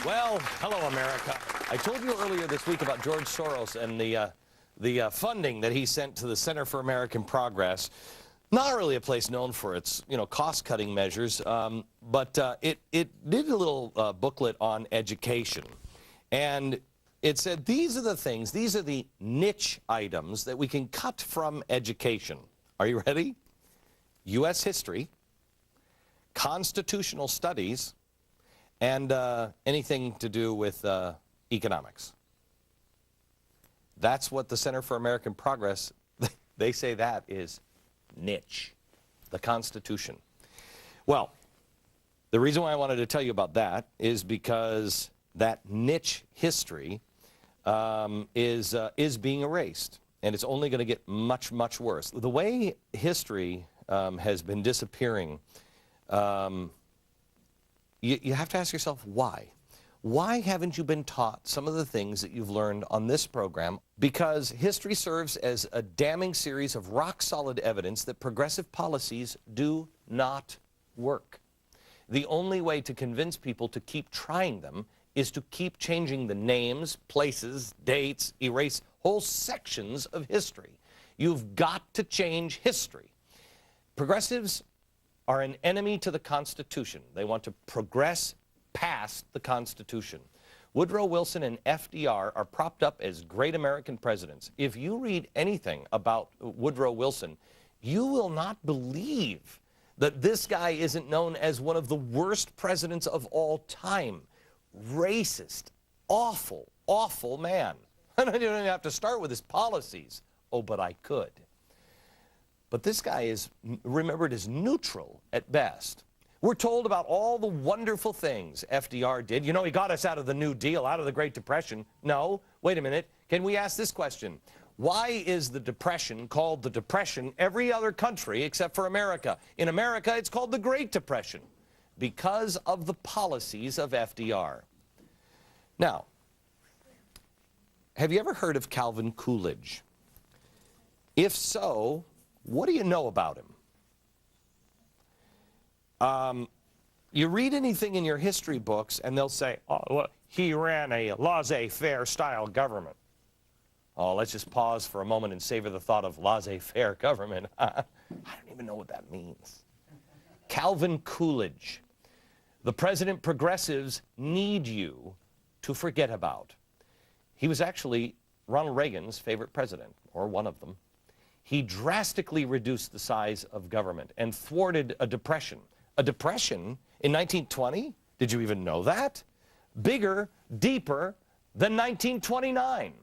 Well, hello, America. I told you earlier this week about George Soros and the funding that he sent to the Center for American Progress. Not really a place known for its, cost-cutting measures, but it did a little booklet on education. And it said, these are the things, these are the niche items that we can cut from education. Are you ready? U.S. history, constitutional studies, and anything to do with economics. That's what the Center for American Progress, they say that is niche, the Constitution. Well, the reason why I wanted to tell you about that is because that niche history is being erased, and it's only going to get much, much worse. The way history has been disappearing, you have to ask yourself why. Why haven't you been taught some of the things that you've learned on this program? Because history serves as a damning series of rock-solid evidence that progressive policies do not work. The only way to convince people to keep trying them is to keep changing the names, places, dates, erase whole sections of history. You've got to change history. Progressives are an enemy to the Constitution. They want to progress past the Constitution. Woodrow Wilson and FDR are propped up as great American presidents. If you read anything about Woodrow Wilson, you will not believe that this guy isn't known as one of the worst presidents of all time. Racist, awful, awful man. I don't even have to start with his policies. Oh, but I could. But this guy is remembered as neutral at best. We're told about all the wonderful things FDR did. You know, he got us out of the New Deal, out of the Great Depression. No, wait a minute. Can we ask this question? Why is the Depression called the Depression every other country except for America? In America, it's called the Great Depression because of the policies of FDR. Now, have you ever heard of Calvin Coolidge? If so, what do you know about him? You read anything in your history books and they'll say, oh, well, he ran a laissez-faire style government. Oh, let's just pause for a moment and savor the thought of laissez-faire government. I don't even know what that means. Calvin Coolidge, the president progressives need you to forget about. He was actually Ronald Reagan's favorite president, or one of them. He drastically reduced the size of government and thwarted a depression. A depression in 1920? Did you even know that? Bigger, deeper than 1929.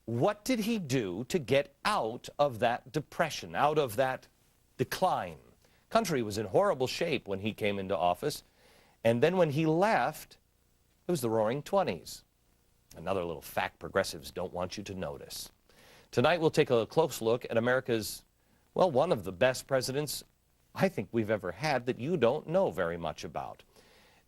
What did he do to get out of that depression, out of that decline? Country was in horrible shape when he came into office, and then when he left, it was the Roaring Twenties. Another little fact progressives don't want you to notice. Tonight we'll take a close look at America's, well, one of the best presidents I think we've ever had that you don't know very much about.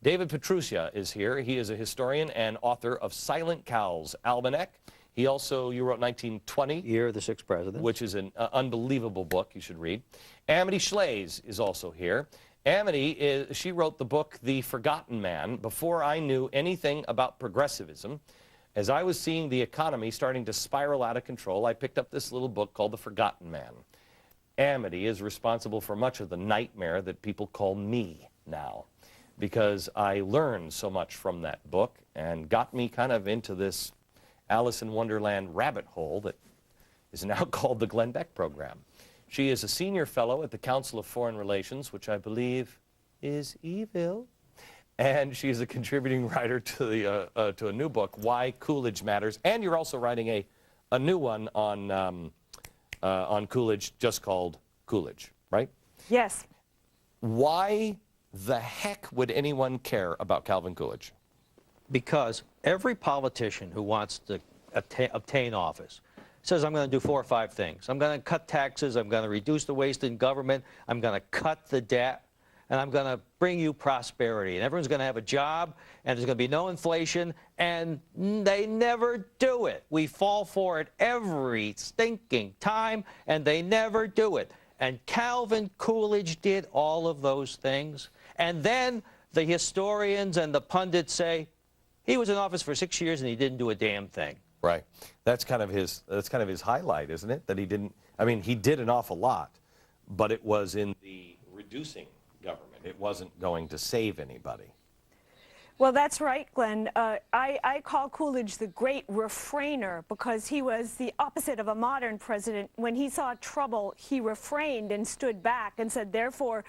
David Petrucia is here. He is a historian and author of Silent Cow's Almanac. He also, you wrote 1920. Year of the Sixth President. Which is an unbelievable book you should read. Amity Shlaes is also here. Amity, she wrote the book The Forgotten Man before I knew anything about progressivism. As I was seeing the economy starting to spiral out of control, I picked up this little book called The Forgotten Man. Amity is responsible for much of the nightmare that people call me now, because I learned so much from that book and got me kind of into this Alice in Wonderland rabbit hole that is now called the Glenn Beck Program. She is a senior fellow at the Council of Foreign Relations, which I believe is evil. And she is a contributing writer to a new book, Why Coolidge Matters. And you're also writing a new one on Coolidge, just called Coolidge, right? Yes. Why the heck would anyone care about Calvin Coolidge? Because every politician who wants to obtain office says, I'm going to do 4 or 5 things. I'm going to cut taxes, I'm going to reduce the waste in government, I'm going to cut the debt, and I'm going to bring you prosperity. And everyone's going to have a job, and there's going to be no inflation, and they never do it. We fall for it every stinking time, and they never do it. And Calvin Coolidge did all of those things. And then the historians and the pundits say, He was in office for 6 years and he didn't do a damn thing. Right. That's kind of his highlight, isn't it? That he didn't, I mean, he did an awful lot, but it was in the reducing government. It wasn't going to save anybody. Well, that's right, Glenn. I call Coolidge the great refrainer because he was the opposite of a modern president. When he saw trouble, he refrained and stood back and said, therefore,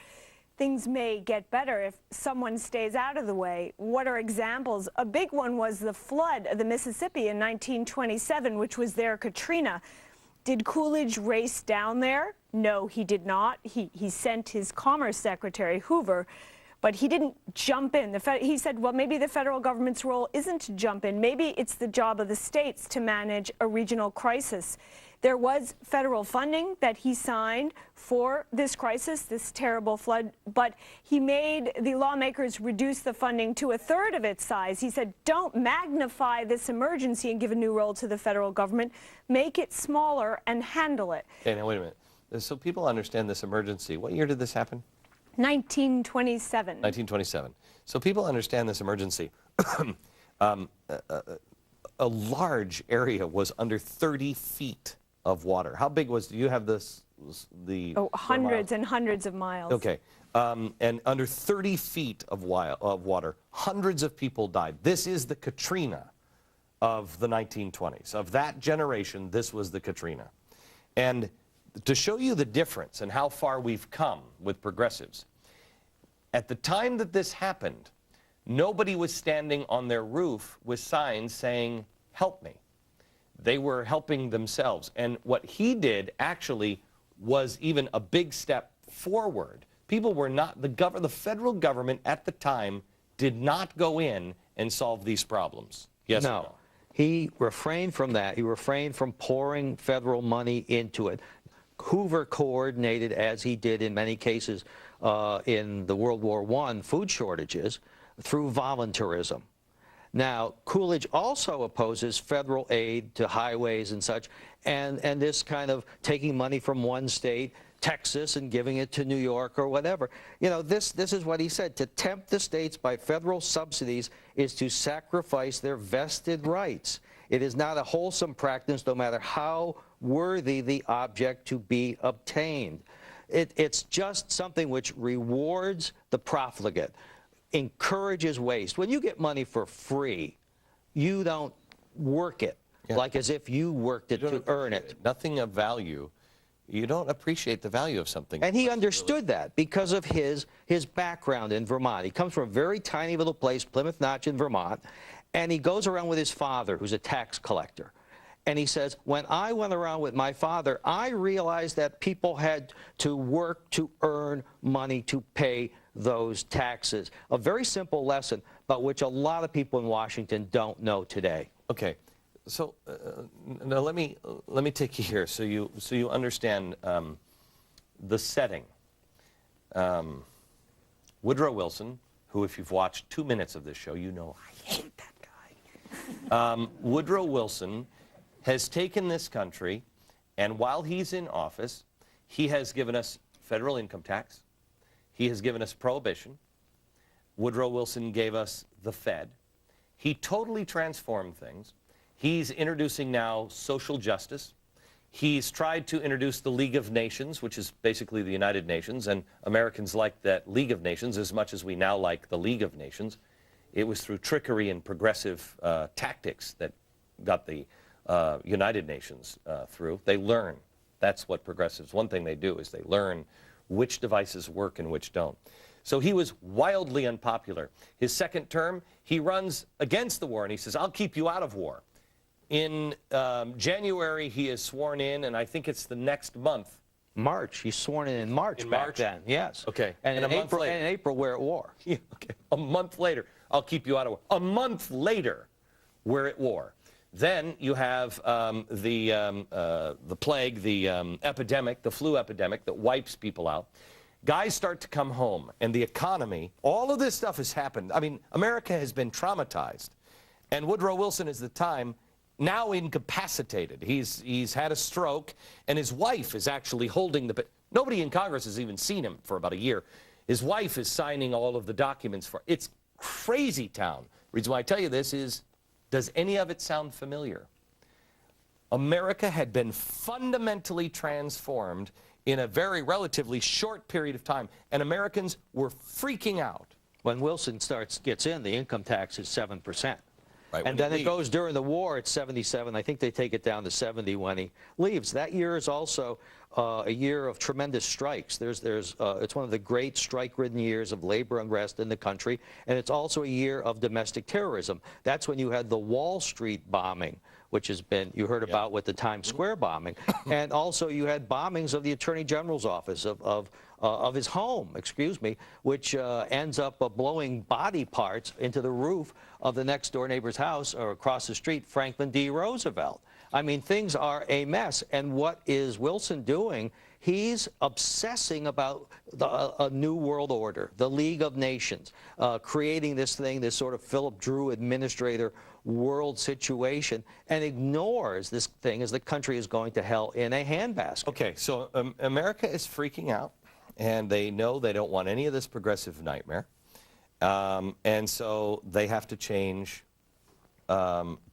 things may get better if someone stays out of the way. What are examples? A big one was the flood of the Mississippi in 1927, which was their Katrina. Did Coolidge race down there? No, he did not. He sent his Commerce Secretary, Hoover, but he didn't jump in. He said, well, maybe the federal government's role isn't to jump in. Maybe it's the job of the states to manage a regional crisis. There was federal funding that he signed for this crisis, this terrible flood, but he made the lawmakers reduce the funding to 1/3 of its size. He said, don't magnify this emergency and give a new role to the federal government. Make it smaller and handle it. Okay, now wait a minute. So people understand this emergency. What year did this happen? 1927. 1927. So people understand this emergency. A large area was under 30 feet of water. How big was, do you have this? Hundreds and hundreds of miles. Okay. And under 30 feet of water, hundreds of people died. This is the Katrina of the 1920s. Of that generation, this was the Katrina. And to show you the difference and how far we've come with progressives, at the time that this happened, nobody was standing on their roof with signs saying, help me. They were helping themselves. And what he did actually was even a big step forward. People were not, the federal government at the time did not go in and solve these problems. Yes or no? He refrained from that. He refrained from pouring federal money into it. Hoover coordinated, as he did in many cases in the World War I food shortages, through voluntarism. Now, Coolidge also opposes federal aid to highways and such, and this kind of taking money from one state, Texas, and giving it to New York or whatever. You know, this is what he said. To tempt the states by federal subsidies is to sacrifice their vested rights. It is not a wholesome practice, no matter how worthy the object to be obtained. It's just something which rewards the profligate, encourages waste. When you get money for free, you don't work it like as if you worked it to earn it. Nothing of value. You don't appreciate the value of something. And he understood that because of his background in Vermont. He comes from a very tiny little place, Plymouth Notch in Vermont, and he goes around with his father, who's a tax collector. And he says, when I went around with my father, I realized that people had to work to earn money to pay those taxes. A very simple lesson, but which a lot of people in Washington don't know today. Okay, so now let me take you here so you understand the setting. Woodrow Wilson, who, if you've watched 2 minutes of this show, you know I hate that guy. Woodrow Wilson has taken this country, and while he's in office, he has given us federal income tax. He has given us prohibition. Woodrow Wilson gave us the Fed. He totally transformed things. He's introducing now social justice. He's tried to introduce the League of Nations, which is basically the United Nations, and Americans like that League of Nations as much as we now like the League of Nations. It was through trickery and progressive tactics that got the United Nations through. They learn. That's what progressives, one thing they do is they learn which devices work and which don't. So he was wildly unpopular. His second term, he runs against the war, and he says, I'll keep you out of war. In January, he is sworn in, and I think it's the next month. March. He's sworn in March back then. Yes. Okay. And in April, we're at war. Yeah, okay. A month later, I'll keep you out of war. A month later, we're at war. Then you have the plague, the epidemic, the flu epidemic that wipes people out. Guys start to come home, and the economy, all of this stuff has happened. I mean, America has been traumatized. And Woodrow Wilson is the time now incapacitated. He's had a stroke, and his wife is actually holding the... Nobody in Congress has even seen him for about a year. His wife is signing all of the documents for... It's crazy town. Reason why I tell you this is, does any of it sound familiar? America had been fundamentally transformed in a very relatively short period of time, and Americans were freaking out. When Wilson gets in, the income tax is 7%. Right, and then it goes during the war at 77. I think they take it down to 70 when he leaves. That year is also a year of tremendous strikes. It's one of the great strike-ridden years of labor unrest in the country, and it's also a year of domestic terrorism. That's when you had the Wall Street bombing, which has been, you heard about with the Times Square bombing, and also you had bombings of the Attorney General's office, of his home, which ends up blowing body parts into the roof of the next door neighbor's house, or across the street, Franklin D. Roosevelt. I mean, things are a mess. And what is Wilson doing? He's obsessing about a new world order, the League of Nations, creating this thing, this sort of Philip Drew administrator world situation, and ignores this thing as the country is going to hell in a handbasket. Okay, so America is freaking out, and they know they don't want any of this progressive nightmare, and so they have to change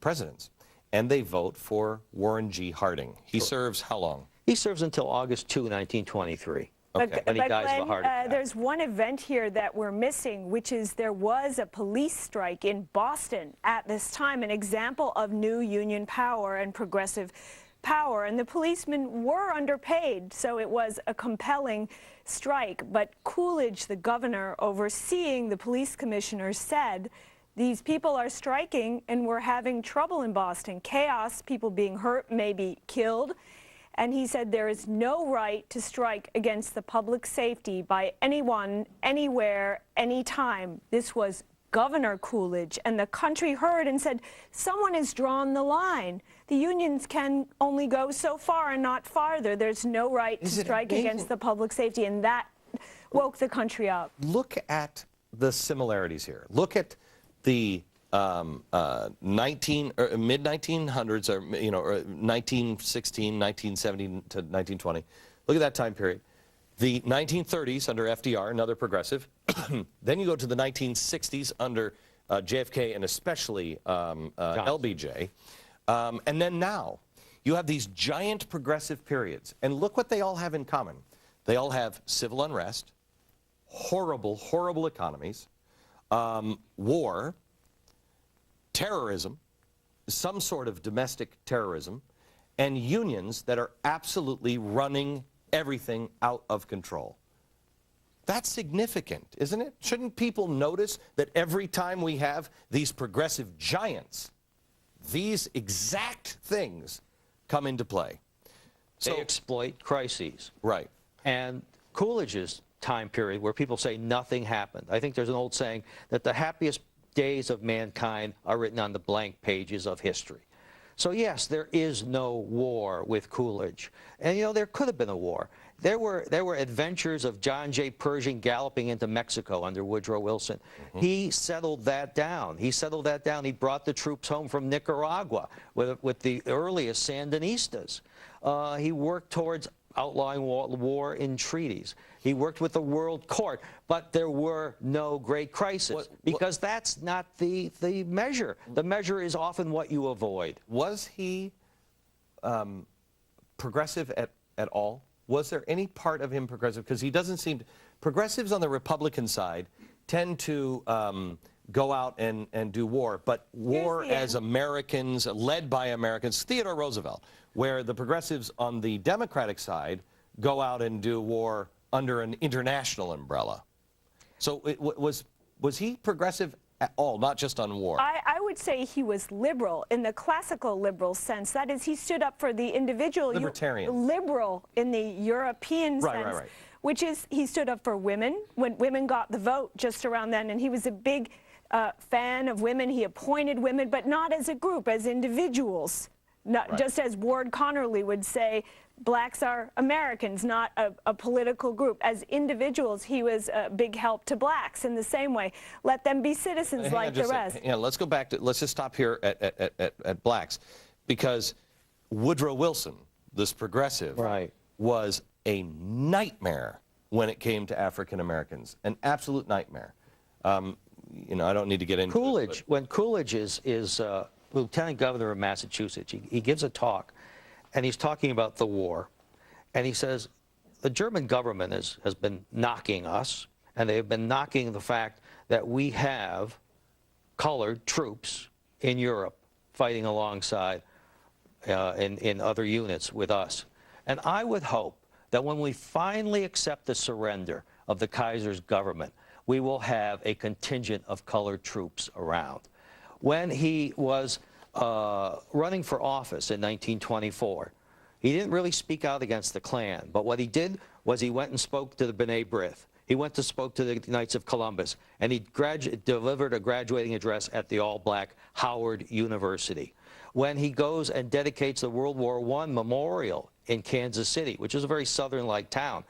presidents. And they vote for Warren G. Harding. He serves how long? He serves until August 2, 1923. Okay. When he dies of a heart attack. There's one event here that we're missing, which is there was a police strike in Boston at this time, an example of new union power and progressive power. And the policemen were underpaid, so it was a compelling strike. But Coolidge, the governor overseeing the police commissioners, said, these people are striking and we're having trouble in Boston. Chaos, people being hurt, maybe killed. And he said there is no right to strike against the public safety by anyone, anywhere, anytime. This was Governor Coolidge, and the country heard and said, someone has drawn the line. The unions can only go so far and not farther. There's no right to strike against the public safety, and that woke the country up. Look at the similarities here. Look at the mid-1900s, or 1916, 1970 to 1920. Look at that time period. The 1930s under FDR, another progressive. Then you go to the 1960s under JFK and especially LBJ. And then now you have these giant progressive periods. And look what they all have in common. They all have civil unrest, horrible, horrible economies, war, terrorism, some sort of domestic terrorism, and unions that are absolutely running everything out of control. That's significant, isn't it? Shouldn't people notice that every time we have these progressive giants, these exact things come into play? They exploit crises. Right. And Coolidge's time period, where people say nothing happened. I think there's an old saying that the happiest days of mankind are written on the blank pages of history. So yes, there is no war with Coolidge. And there could have been a war. There were adventures of John J. Pershing galloping into Mexico under Woodrow Wilson. He settled that down. He brought the troops home from Nicaragua with the earliest Sandinistas. He worked towards outlawing war in treaties. He worked with the World Court, but there were no great crises because that's not the measure. The measure is often what you avoid. Was he progressive at all? Was there any part of him progressive? Because he doesn't seem to. Progressives on the Republican side tend to go out and do war, but war as Americans, led by Americans, Theodore Roosevelt, where the progressives on the Democratic side go out and do war under an international umbrella. So was he progressive at all, not just on war? I would say he was liberal in the classical liberal sense. That is, he stood up for the individual. Libertarian. Liberal in the European sense. Right. Which is, he stood up for women when women got the vote just around then, and he was a big fan of women. He appointed women, but not as a group, as individuals. Not, just as Ward Connerly would say, blacks are Americans, not a political group. As individuals, he was a big help to blacks in the same way. Let them be citizens like the rest. Let's go back to, let's just stop here at blacks, because Woodrow Wilson, this progressive, was a nightmare when it came to African Americans, an absolute nightmare. you know, I don't need to get into Coolidge, it. when Coolidge is lieutenant governor of Massachusetts, he gives a talk, and he's talking about the war, and he says, the German government has been knocking us, and they've been knocking the fact that we have colored troops in Europe fighting alongside in other units with us. And I would hope that when we finally accept the surrender of the Kaiser's government, we will have a contingent of colored troops around. When he was running for office in 1924, he didn't really speak out against the Klan, but what he did was he went and spoke to the B'nai B'rith. He went to spoke to the Knights of Columbus, and he delivered a graduating address at the all-black Howard University. When he goes and dedicates the World War I memorial in Kansas City, which is a very southern-like town,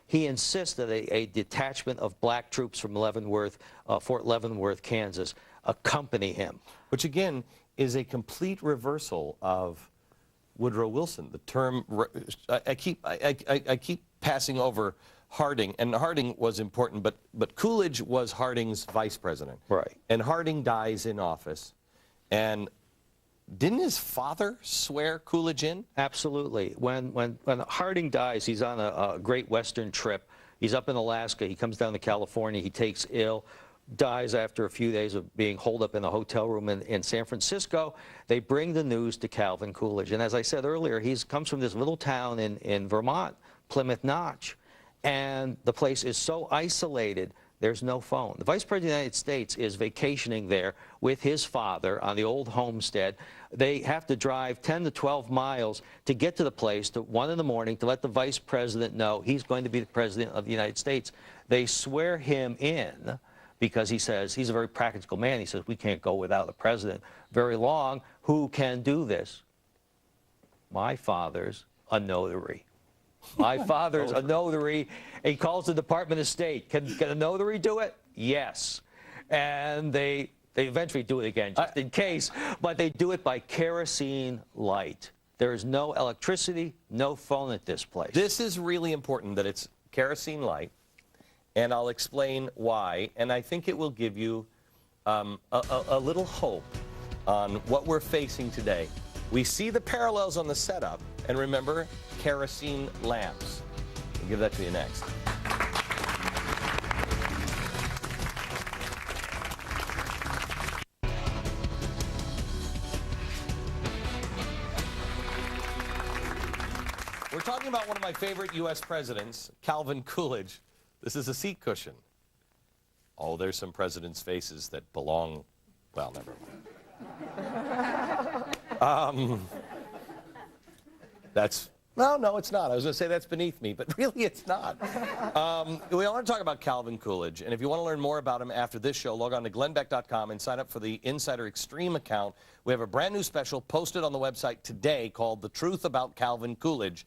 he insists that a detachment of black troops from Fort Leavenworth, Kansas, accompany him. Which, again, is a complete reversal of Woodrow Wilson. The term, I keep passing over Harding, and Harding was important, but Coolidge was Harding's vice president. Right. And Harding dies in office, and didn't his father swear Coolidge in? Absolutely. When Harding dies, he's on a Great Western trip. He's up in Alaska. He comes down to California. He takes ill, dies after a few days of being holed up in a hotel room in San Francisco. They bring the news to Calvin Coolidge. And as I said earlier, he comes from this little town in Vermont, Plymouth Notch. And the place is so isolated, there's no phone. The Vice President of the United States is vacationing there with his father on the old homestead. They have to drive 10 to 12 miles to get to the place at 1 in the morning to let the Vice President know he's going to be the President of the United States. They swear him in because he says, he's a very practical man. He says, we can't go without a president very long. Who can do this? My father's a notary. My father's a notary. He calls the Department of State. Can a notary do it? Yes. And they eventually do it again, just in case, but they do it by kerosene light. There is no electricity, no phone at this place. This is really important that it's kerosene light, and I'll explain why, and I think it will give you a little hope on what we're facing today. We see the parallels on the setup, and remember, kerosene lamps. I'll give that to you next. We're talking about one of my favorite U.S. presidents, Calvin Coolidge. This is a seat cushion. Oh, there's some presidents' faces that belong, well, never mind. No, it's not. I was going to say that's beneath me, but really it's not. We want to talk about Calvin Coolidge, and if you want to learn more about him after this show, log on to glennbeck.com and sign up for the Insider Extreme account. We have a brand new special posted on the website today called The Truth About Calvin Coolidge.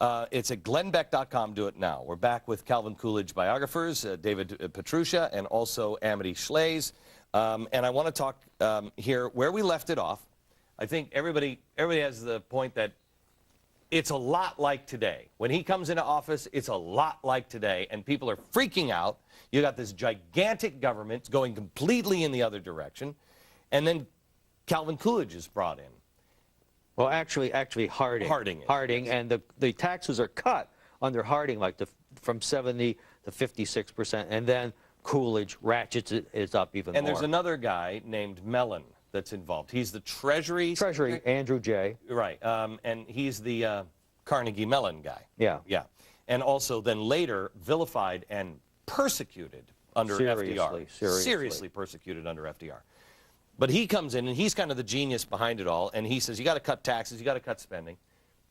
It's at glennbeck.com. Do it now. We're back with Calvin Coolidge biographers, David Petrucia, and also Amity Schlaze. And I want to talk here where we left it off. I think everybody has the point that it's a lot like today. When he comes into office, it's a lot like today, and people are freaking out. You got this gigantic government going completely in the other direction, and then Calvin Coolidge is brought in. Well, actually Harding. Harding, and the taxes are cut under Harding, like from 70 to 56%, and then Coolidge ratchets it up even more. And there's another guy named Mellon that's involved. He's the Treasury, Andrew J. Right, and he's the Carnegie Mellon guy. Yeah. Yeah. And also then later vilified and persecuted under FDR. Seriously persecuted under FDR. But he comes in, and he's kind of the genius behind it all, and he says, you got to cut taxes, you got to cut spending.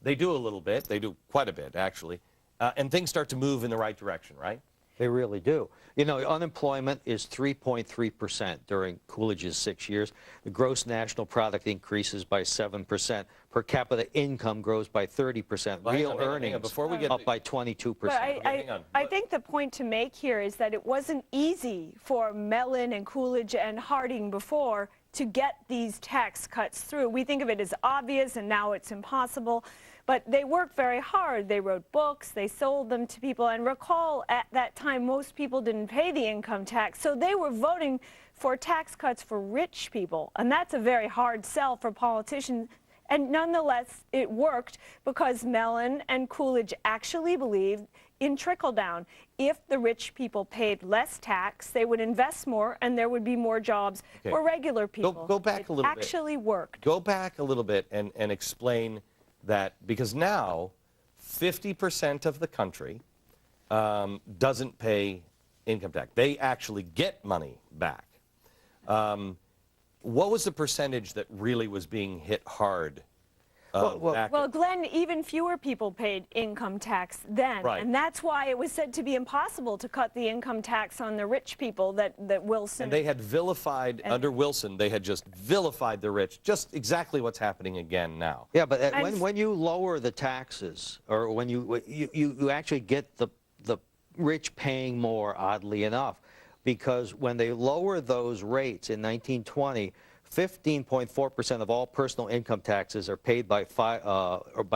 They do a little bit. They do quite a bit, actually. And things start to move in the right direction, right? They really do. You know, unemployment is 3.3% during Coolidge's 6 years. The gross national product increases by 7%. Per capita income grows by 30%. Real earnings before we get up by 22%. But I think the point to make here is that it wasn't easy for Mellon and Coolidge and Harding before to get these tax cuts through. We think of it as obvious, and now it's impossible. But they worked very hard. They wrote books, they sold them to people. And recall, at that time, most people didn't pay the income tax. So they were voting for tax cuts for rich people. And that's a very hard sell for politicians. And nonetheless, it worked because Mellon and Coolidge actually believed in trickle-down. If the rich people paid less tax, they would invest more, and there would be more jobs for regular people. Go back a little bit. It actually worked. Go back a little bit and explain that, because now 50% of the country doesn't pay income tax. They actually get money back. What was the percentage that really was being hit hard? Well, Glenn, even fewer people paid income tax then. Right. And that's why it was said to be impossible to cut the income tax on the rich people that Wilson... And they had vilified, under Wilson, they had just vilified the rich, just exactly what's happening again now. Yeah, but when you lower the taxes, or when you actually get the rich paying more, oddly enough, because when they lower those rates in 1920, 15.4% of all personal income taxes are paid by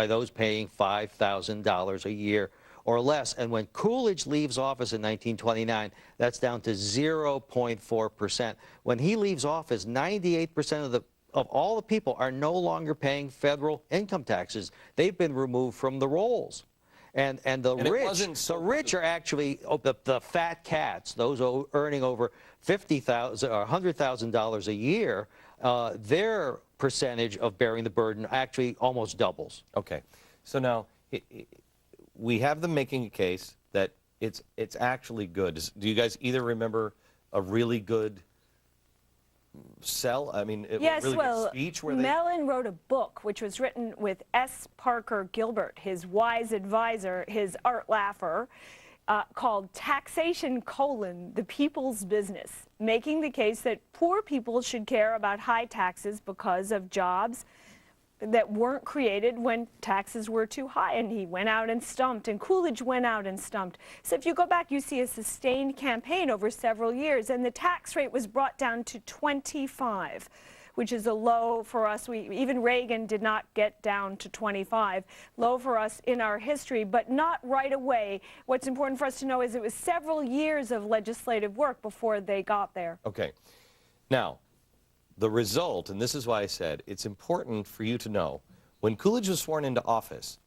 those paying $5,000 a year or less. And when Coolidge leaves office in 1929, that's down to 0.4%. When he leaves office, 98% of all the people are no longer paying federal income taxes. They've been removed from the rolls. And the rich are actually the fat cats, those earning over $50,000 or $100,000 a year. Their percentage of bearing the burden actually almost doubles. Okay, so now we have them making a case that it's actually good. Do you guys either remember a really good sell? I mean, yes, really well, good speech where Mellon wrote a book which was written with S. Parker Gilbert, his wise advisor, his art laugher, called Taxation: The People's Business, making the case that poor people should care about high taxes because of jobs that weren't created when taxes were too high. And he went out and stumped, and Coolidge went out and stumped. So if you go back, you see a sustained campaign over several years, and the tax rate was brought down to 25, which is a low for us. Even Reagan did not get down to 25, low for us in our history, but not right away. What's important for us to know is it was several years of legislative work before they got there. Okay. Now, the result, and this is why I said it's important for you to know, when Coolidge was sworn into office,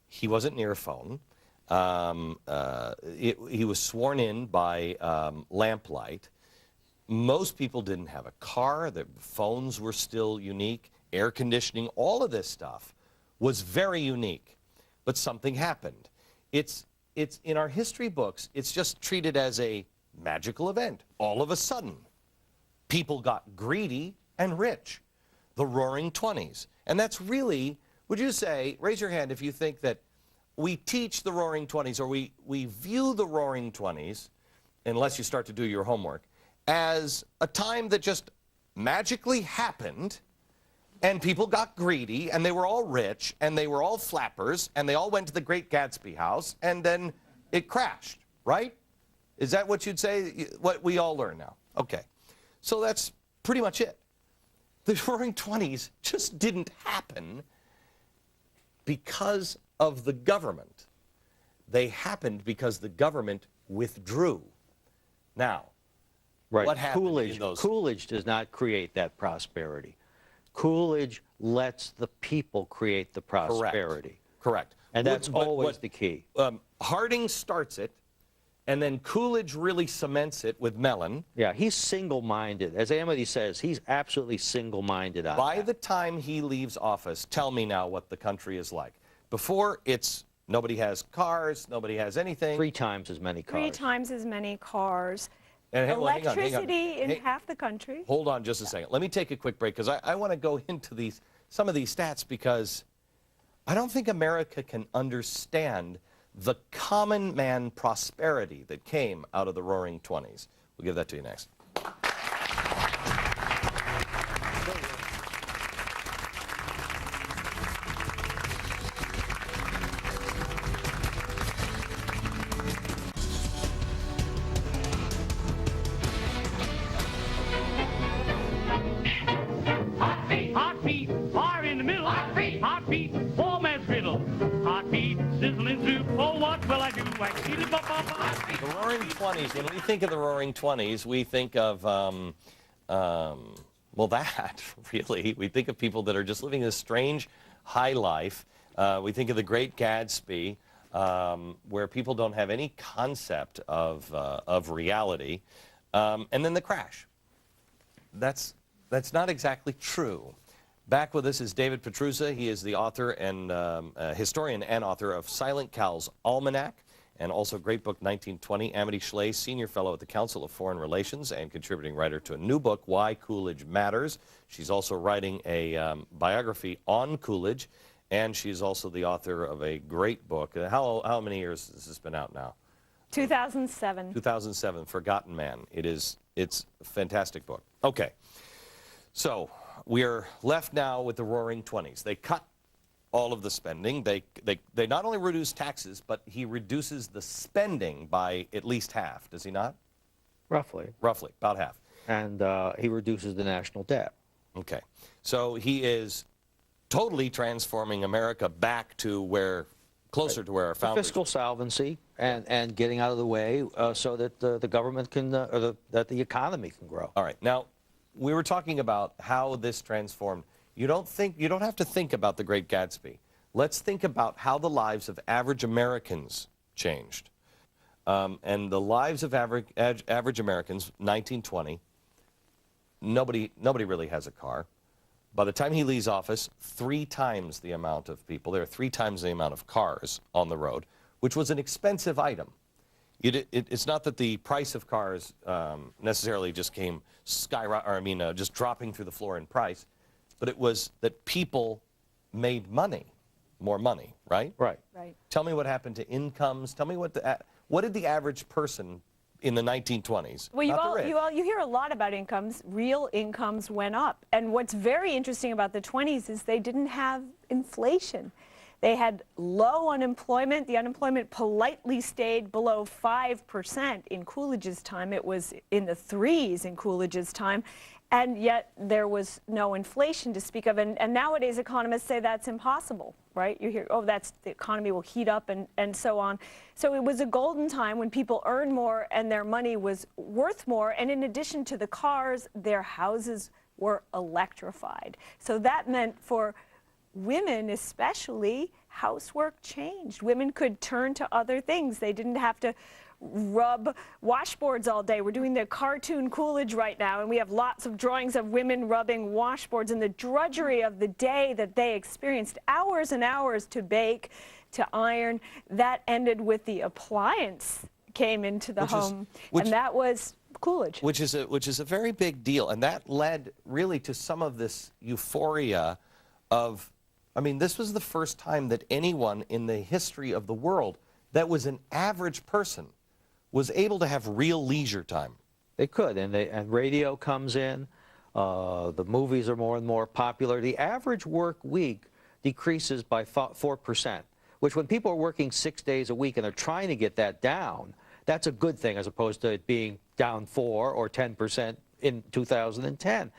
he wasn't near a phone. He was sworn in by lamplight. Most people didn't have a car. The phones were still unique. Air conditioning, all of this stuff was very unique. But something happened. It's in our history books, it's just treated as a magical event. All of a sudden, people got greedy and rich. The Roaring Twenties. And that's really, would you say, raise your hand if you think that we teach the Roaring Twenties, or we view the Roaring Twenties, unless you start to do your homework, as a time that just magically happened, and people got greedy, and they were all rich, and they were all flappers, and they all went to the Great Gatsby house, and then it crashed, right? Is that what you'd say, what we all learn now? Okay. So that's pretty much it. The Roaring Twenties just didn't happen because of the government. They happened because the government withdrew. Now, right. What happened in those? Coolidge does not create that prosperity. Coolidge lets the people create the prosperity. Correct. And that's always the key. Harding starts it, and then Coolidge really cements it with Mellon. Yeah, he's single-minded. As Amity says, he's absolutely single-minded on By that. the time he leaves office, tell me now what the country is like. Before, it's nobody has cars, nobody has anything. 3 times as many cars. 3 times as many cars. And Electricity in half the country. Hold on just a second. Let me take a quick break, because I want to go into some of these stats, because I don't think America can understand the common man prosperity that came out of the Roaring Twenties. We'll give that to you next. Roaring Twenties, when we think of the Roaring Twenties, we think of, well, that, really. We think of people that are just living this strange high life. We think of The Great Gatsby, where people don't have any concept of reality. And then the crash. That's not exactly true. Back with us is David Petruzza. He is the author and historian and author of Silent Cow's Almanac, and also great book 1920. Amity Schley, senior fellow at the Council of Foreign Relations and contributing writer to a new book, Why Coolidge Matters. She's also writing a biography on Coolidge, and she's also the author of a great book. How many years has this been out now? 2007. 2007, Forgotten Man. It's a fantastic book. Okay, so we're left now with the Roaring Twenties. They cut all of the spending. They not only reduce taxes, but he reduces the spending by at least half, does he not? Roughly. Roughly, about half. And he reduces the national debt. Okay, so he is totally transforming America back to closer to where our founders. Fiscal solvency and getting out of the way so that the government can, that the economy can grow. All right, now we were talking about how this transformed. You don't have to think about The Great Gatsby. Let's think about how the lives of average Americans changed. And the lives of average Americans, 1920, nobody really has a car. By the time he leaves office, 3 times the amount of people, there are 3 times the amount of cars on the road, which was an expensive item. It's not that the price of cars necessarily just came just dropping through the floor in price, but it was that people made more money, right? Right. Right. Tell me what happened to incomes. Tell me what did the average person in the 1920s? Well, you hear a lot about incomes. Real incomes went up. And what's very interesting about the 20s is they didn't have inflation. They had low unemployment. The unemployment politely stayed below 5% in Coolidge's time. It was in the 3s in Coolidge's time. And yet there was no inflation to speak of. And nowadays economists say that's impossible, right? You hear, oh, the economy will heat up and so on. So it was a golden time when people earned more and their money was worth more. And in addition to the cars, their houses were electrified. So that meant for women especially, housework changed. Women could turn to other things. They didn't have to rub washboards all day. We're doing the cartoon Coolidge right now, and we have lots of drawings of women rubbing washboards, and the drudgery of the day that they experienced, hours and hours to bake, to iron, that ended with the appliance came into the home, and that was Coolidge. Which is a very big deal, and that led really to some of this euphoria of, I mean, this was the first time that anyone in the history of the world that was an average person was able to have real leisure time. They could, and radio comes in. The movies are more and more popular. The average work week decreases by 4%, which when people are working 6 days a week and they're trying to get that down, that's a good thing as opposed to it being down 4 or 10% in 2010.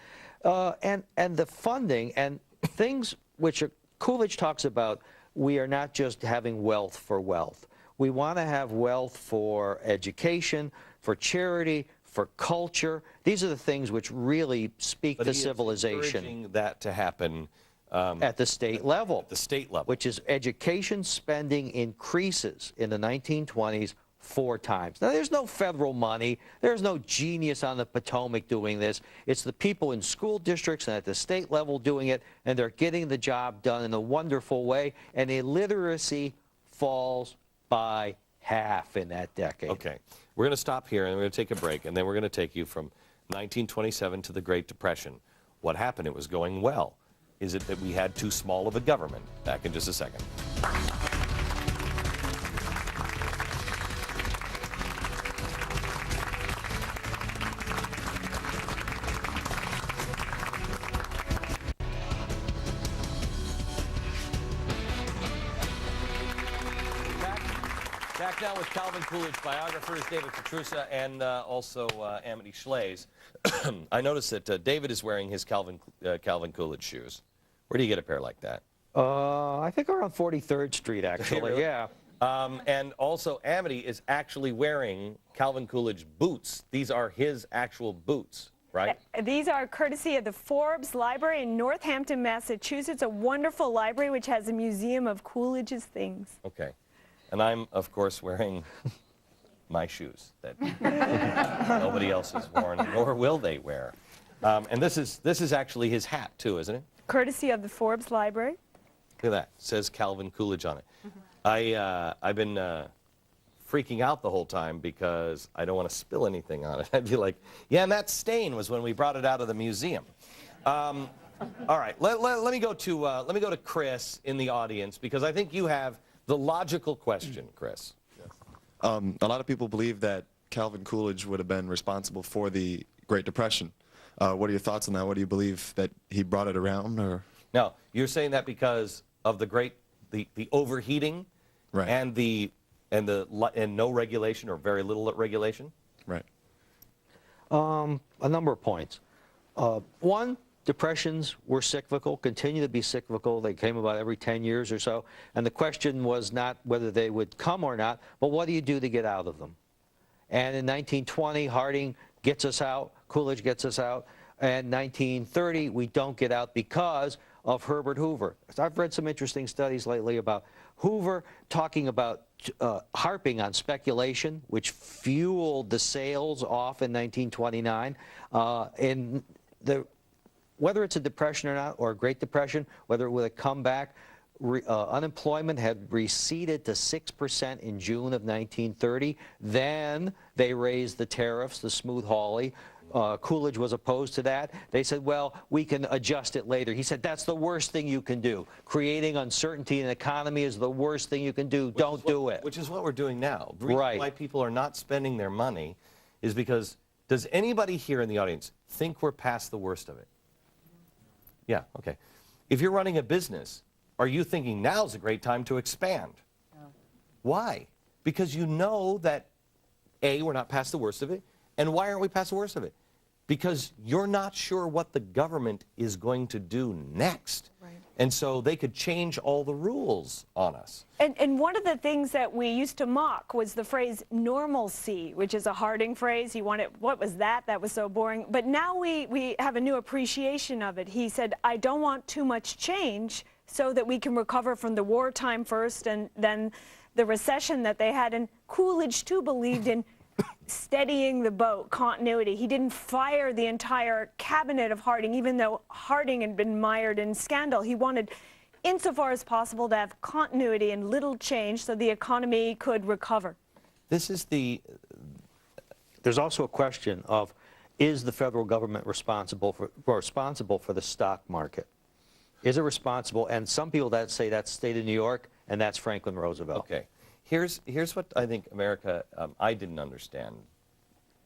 And the funding and things which Coolidge talks about, we are not just having wealth for wealth. We want to have wealth for education, for charity, for culture. These are the things which really speak to civilization. Encouraging that to happen at the state level. At the state level. Which is education spending increases in the 1920s 4 times. Now, there's no federal money. There's no genius on the Potomac doing this. It's the people in school districts and at the state level doing it, and they're getting the job done in a wonderful way, and illiteracy falls by half in that decade. Okay, we're going to stop here and we're going to take a break, and then we're going to take you from 1927 to the Great Depression. What happened? It was going well. Is it that we had too small of a government? Back in just a second. Back now with Calvin Coolidge biographers, David Petruzza and also Amity Schley's. I noticed that David is wearing his Calvin Coolidge shoes. Where do you get a pair like that? I think around 43rd Street, actually, Really? yeah. And also, Amity is actually wearing Calvin Coolidge boots. These are his actual boots, right? These are courtesy of the Forbes Library in Northampton, Massachusetts, a wonderful library which has a museum of Coolidge's things. Okay. And I'm, of course, wearing my shoes that nobody else has worn, nor will they wear. And this is actually his hat, too, isn't it? Courtesy of the Forbes Library. Look at that. It says Calvin Coolidge on it. I've been freaking out the whole time because I don't want to spill anything on it. I'd be like, yeah, and that stain was when we brought it out of the museum. All right, let me go to Chris in the audience, because I think you have the logical question, Chris. A lot of people believe that Calvin Coolidge would have been responsible for the Great Depression. What are your thoughts on that? What do you believe, that he brought it around, or? No, you're saying that because of the overheating, Right. and no regulation or very little regulation? Right. A number of points. One, depressions were cyclical, continue to be cyclical. They came about every 10 years or so. And the question was not whether they would come or not, but what do you do to get out of them? And in 1920, Harding gets us out, Coolidge gets us out. And 1930, we don't get out because of Herbert Hoover. I've read some interesting studies lately about Hoover talking about harping on speculation, which fueled the sales off in 1929. Whether it's a depression or not, or a Great Depression, whether it would have come back, unemployment had receded to 6% in June of 1930. Then they raised the tariffs, the Smoot-Hawley. Coolidge was opposed to that. They said, well, we can adjust it later. He said, that's the worst thing you can do. Creating uncertainty in the economy is the worst thing you can do. Don't do it. Which is what we're doing now. The Right. reason why people are not spending their money is because, does anybody here in the audience think we're past the worst of it? Yeah, okay. If you're running a business, are you thinking now's a great time to expand? No. Why? Because you know that, A, we're not past the worst of it, and why aren't we past the worst of it? Because you're not sure what the government is going to do next. Right. And so they could change all the rules on us. And one of the things that we used to mock was the phrase normalcy, which is a Harding phrase. He wanted, what was that? That was so boring. But now we have a new appreciation of it. He said, I don't want too much change so that we can recover from the wartime first and then the recession that they had. And Coolidge, too, believed in steadying the boat, continuity. He didn't fire the entire cabinet of Harding, even though Harding had been mired in scandal. He wanted, insofar as possible, to have continuity and little change so the economy could recover. This is the... There's also a question of, is the federal government responsible for the stock market? Is it responsible? And some people that say that's the state of New York, and that's Franklin Roosevelt. Okay. Here's what I think America, I didn't understand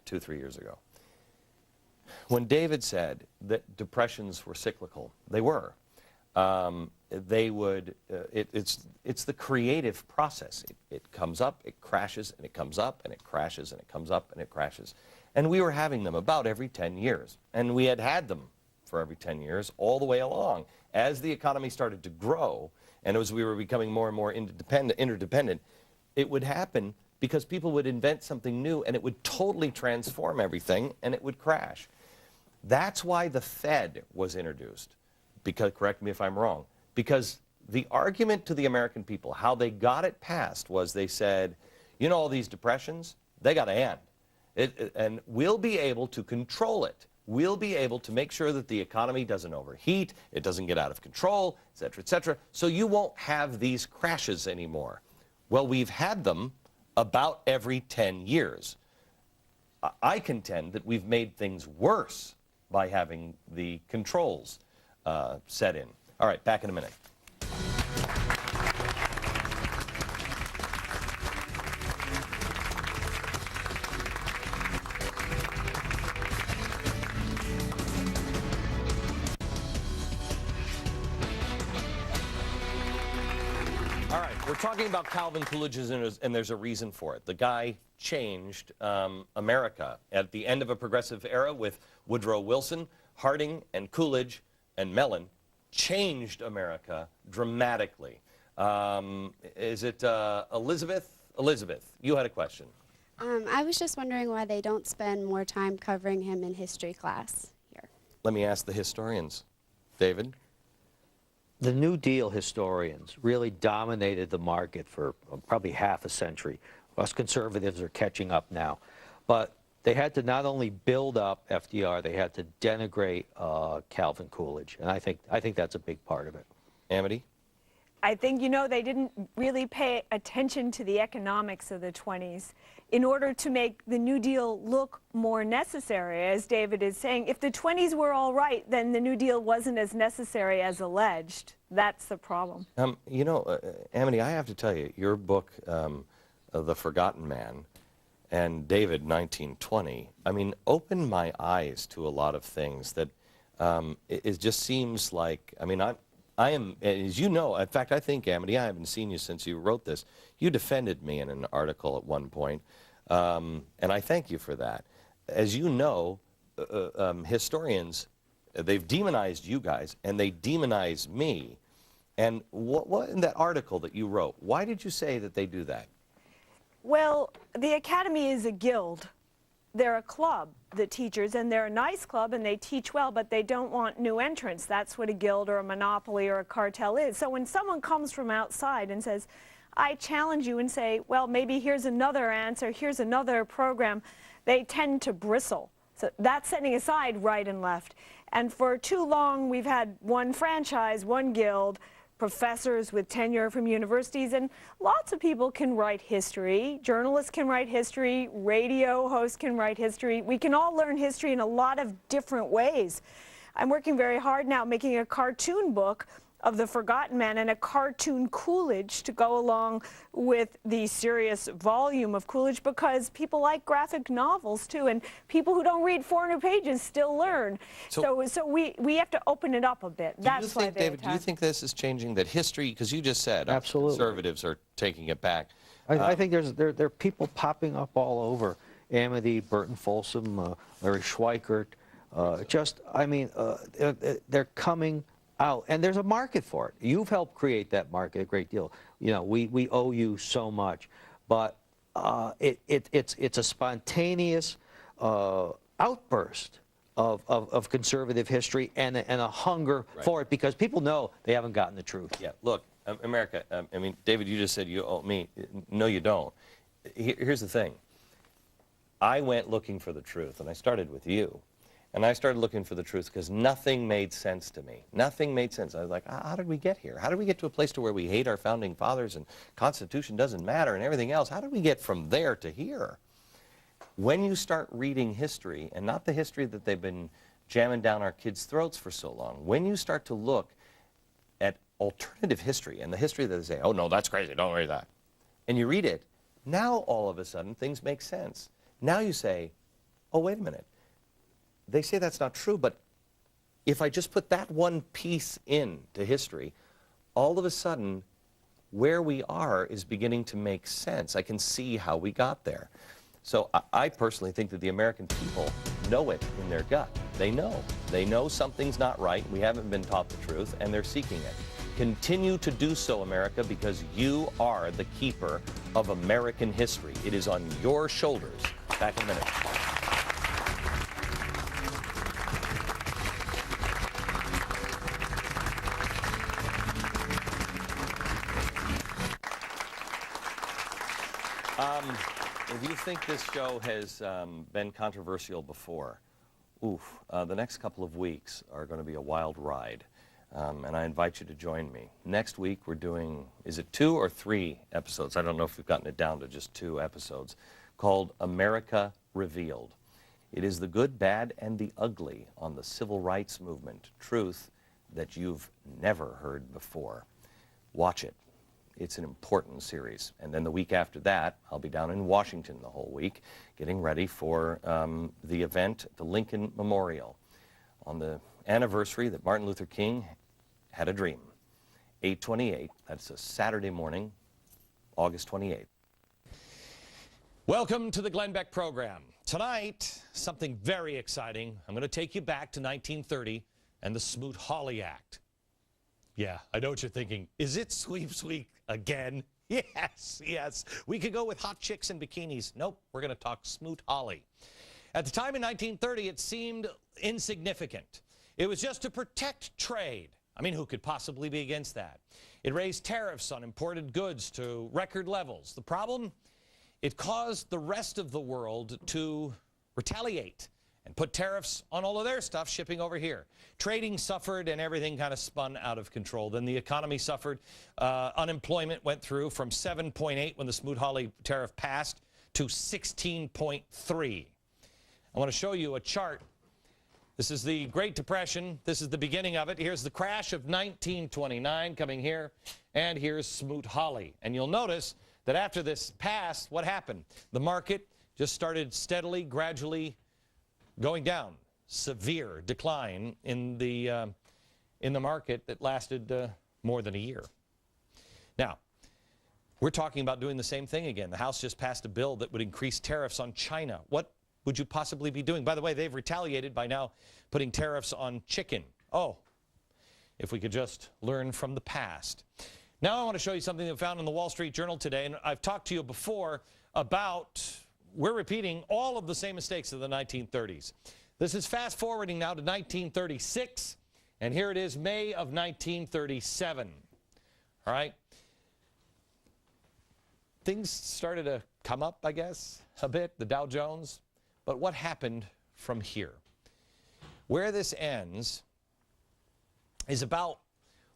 2-3 years ago. When David said that depressions were cyclical, they were. It's the creative process. It comes up, it crashes, and it comes up, and it crashes, and it comes up, and it crashes. And we were having them about every 10 years. And we had them for every 10 years all the way along. As the economy started to grow, and as we were becoming more and more interdependent, it would happen because people would invent something new and it would totally transform everything and it would crash. That's why the Fed was introduced. Because, correct me if I'm wrong, because the argument to the American people, how they got it passed, was they said, you know, all these depressions, they got to end. And we'll be able to control it. We'll be able to make sure that the economy doesn't overheat, it doesn't get out of control, et cetera, so you won't have these crashes anymore. Well, we've had them about every 10 years. I contend that we've made things worse by having the controls set in. All right, back in a minute. All right, we're talking about Calvin Coolidge, and there's a reason for it. The guy changed America at the end of a progressive era with Woodrow Wilson. Harding and Coolidge and Mellon changed America dramatically. Is it Elizabeth? Elizabeth, you had a question. I was just wondering why they don't spend more time covering him in history class here. Let me ask the historians. David? The New Deal historians really dominated the market for probably half a century. Us conservatives are catching up now. But they had to not only build up FDR, they had to denigrate Calvin Coolidge. And I think that's a big part of it. Amity? I think, you know, they didn't really pay attention to the economics of the 20s in order to make the New Deal look more necessary, as David is saying. If the 20s were all right, then the New Deal wasn't as necessary as alleged. That's the problem. You know, Amity, I have to tell you, your book, The Forgotten Man, and David, 1920, I mean, opened my eyes to a lot of things that it just seems like, I mean, I am, as you know, in fact, I think, Amity, I haven't seen you since you wrote this. You defended me in an article at one point, and I thank you for that. As you know, historians, they've demonized you guys, and they demonize me. And what in that article that you wrote, why did you say that they do that? Well, the Academy is a guild. They're a club, the teachers, and they're a nice club, and they teach well, but they don't want new entrants. That's what a guild or a monopoly or a cartel is. So when someone comes from outside and says, I challenge you, and say, well, maybe here's another answer, here's another program, they tend to bristle. So that's setting aside right and left. And for too long, we've had one franchise, one guild, professors with tenure from universities, and lots of people can write history. Journalists can write history, radio hosts can write history. We can all learn history in a lot of different ways. I'm working very hard now making a cartoon book of The Forgotten Man and a cartoon Coolidge to go along with the serious volume of Coolidge, because people like graphic novels too, and people who don't read 400 pages still learn. So we have to open it up a bit. That's why they David, do you think this is changing, that history, because you just said Absolutely. Conservatives are taking it back. I think there are people popping up all over. Amity, Burton Folsom, Larry Schweikert. They're coming out, and there's a market for it. You've helped create that market a great deal. You know, we owe you so much, but it's a spontaneous outburst of conservative history and a hunger for it, because people know they haven't gotten the truth. Yeah, look, America, I mean, David, you just said you owe me. No, you don't. Here's the thing. I went looking for the truth, and I started with you. And I started looking for the truth because nothing made sense to me. Nothing made sense. I was like, how did we get here? How did we get to a place to where we hate our founding fathers and Constitution doesn't matter and everything else? How did we get from there to here? When you start reading history, and not the history that they've been jamming down our kids' throats for so long, when you start to look at alternative history and the history that they say, oh, no, that's crazy, don't read that, and you read it, now all of a sudden things make sense. Now you say, oh, wait a minute. They say that's not true, but if I just put that one piece into history, all of a sudden, where we are is beginning to make sense. I can see how we got there. So I personally think that the American people know it in their gut. They know something's not right. We haven't been taught the truth, and they're seeking it. Continue to do so, America, because you are the keeper of American history. It is on your shoulders. Back in a minute. If you think this show has been controversial before, the next couple of weeks are going to be a wild ride, and I invite you to join me. Next week we're doing, is it 2 or 3 episodes? I don't know if we've gotten it down to just 2 episodes, called America Revealed. It is the good, bad, and the ugly on the civil rights movement, truth that you've never heard before. Watch it. It's an important series. And then the week after that, I'll be down in Washington the whole week, getting ready for the event at the Lincoln Memorial on the anniversary that Martin Luther King had a dream. 8/28, that's a Saturday morning, August 28th. Welcome to the Glenn Beck program. Tonight, something very exciting. I'm going to take you back to 1930 and the Smoot-Hawley Act. Yeah, I know what you're thinking. Is it sweeps week again? Yes, yes. We could go with hot chicks in bikinis. Nope, we're going to talk Smoot-Hawley. At the time in 1930, it seemed insignificant. It was just to protect trade. I mean, who could possibly be against that? It raised tariffs on imported goods to record levels. The problem? It caused the rest of the world to retaliate and put tariffs on all of their stuff shipping over here. Trading suffered and everything kind of spun out of control. Then the economy suffered. Unemployment went through from 7.8 when the Smoot-Hawley tariff passed to 16.3. I want to show you a chart. This is the Great Depression. This is the beginning of it. Here's the crash of 1929 coming here, and here's Smoot-Hawley. And you'll notice that after this passed, what happened? The market just started steadily, gradually going down. Severe decline in the market that lasted more than a year. Now, we're talking about doing the same thing again. The House just passed a bill that would increase tariffs on China. What would you possibly be doing? By the way, they've retaliated by now putting tariffs on chicken. Oh, if we could just learn from the past. Now I want to show you something that I found in the Wall Street Journal today, and I've talked to you before about we're repeating all of the same mistakes of the 1930s. This is fast forwarding now to 1936, and here it is, May of 1937. All right? Things started to come up, I guess, a bit, the Dow Jones. But what happened from here? Where this ends is about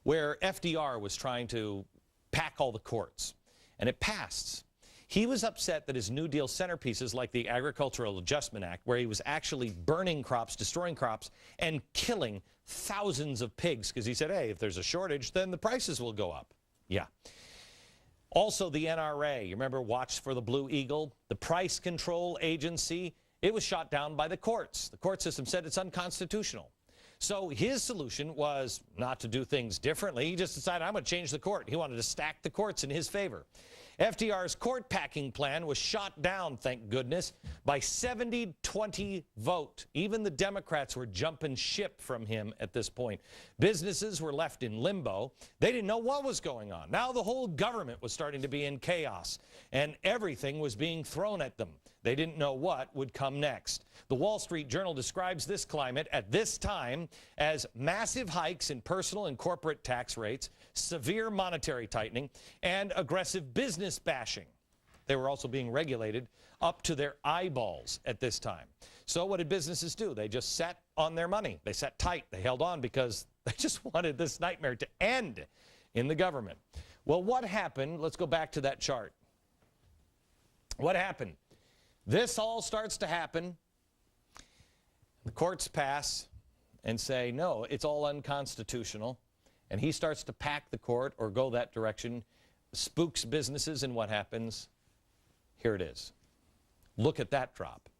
where FDR was trying to pack all the courts, and it passed. He was upset that his New Deal centerpieces like the Agricultural Adjustment Act, where he was actually burning crops, destroying crops, and killing thousands of pigs, because he said, hey, if there's a shortage, then the prices will go up. Yeah. Also the NRA, you remember Watch for the Blue Eagle, the price control agency, it was shot down by the courts. The court system said it's unconstitutional. So his solution was not to do things differently. He just decided, I'm going to change the court. He wanted to stack the courts in his favor. FDR's court packing plan was shot down, thank goodness, by 70-20 vote. Even the Democrats were jumping ship from him at this point. Businesses were left in limbo. They didn't know what was going on. Now the whole government was starting to be in chaos, and everything was being thrown at them. They didn't know what would come next. The Wall Street Journal describes this climate at this time as massive hikes in personal and corporate tax rates, severe monetary tightening, and aggressive business bashing. They were also being regulated up to their eyeballs at this time. So what did businesses do? They just sat on their money. They sat tight. They held on because they just wanted this nightmare to end in the government. Well, what happened? Let's go back to that chart. What happened? This all starts to happen. The courts pass and say, no, it's all unconstitutional. And he starts to pack the court or go that direction, spooks businesses, and what happens? Here it is. Look at that drop.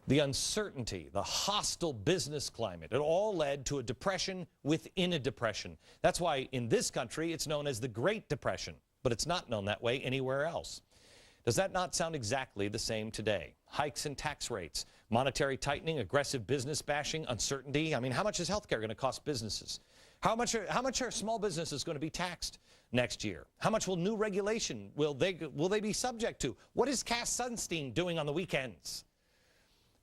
The uncertainty, the hostile business climate, it all led to a depression within a depression. That's why in this country it's known as the Great Depression, but it's not known that way anywhere else. Does that not sound exactly the same today? Hikes in tax rates, monetary tightening, aggressive business bashing, uncertainty. I mean, how much is health care going to cost businesses? How much are small businesses going to be taxed next year? How much will new regulation will they be subject to? What is Cass Sunstein doing on the weekends?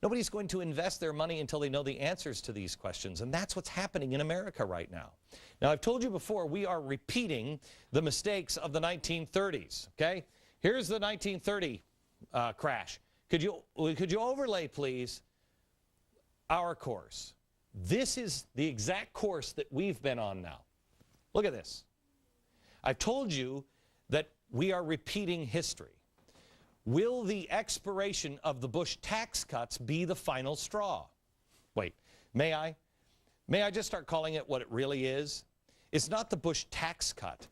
Nobody's going to invest their money until they know the answers to these questions, and that's what's happening in America right now. Now, I've told you before, we are repeating the mistakes of the 1930s, okay? Here's the 1930 crash. Could you overlay, please, our course? This is the exact course that we've been on now. Look at this. I've told you that we are repeating history. Will the expiration of the Bush tax cuts be the final straw? Wait, may I? May I just start calling it what it really is? It's not the Bush tax cut.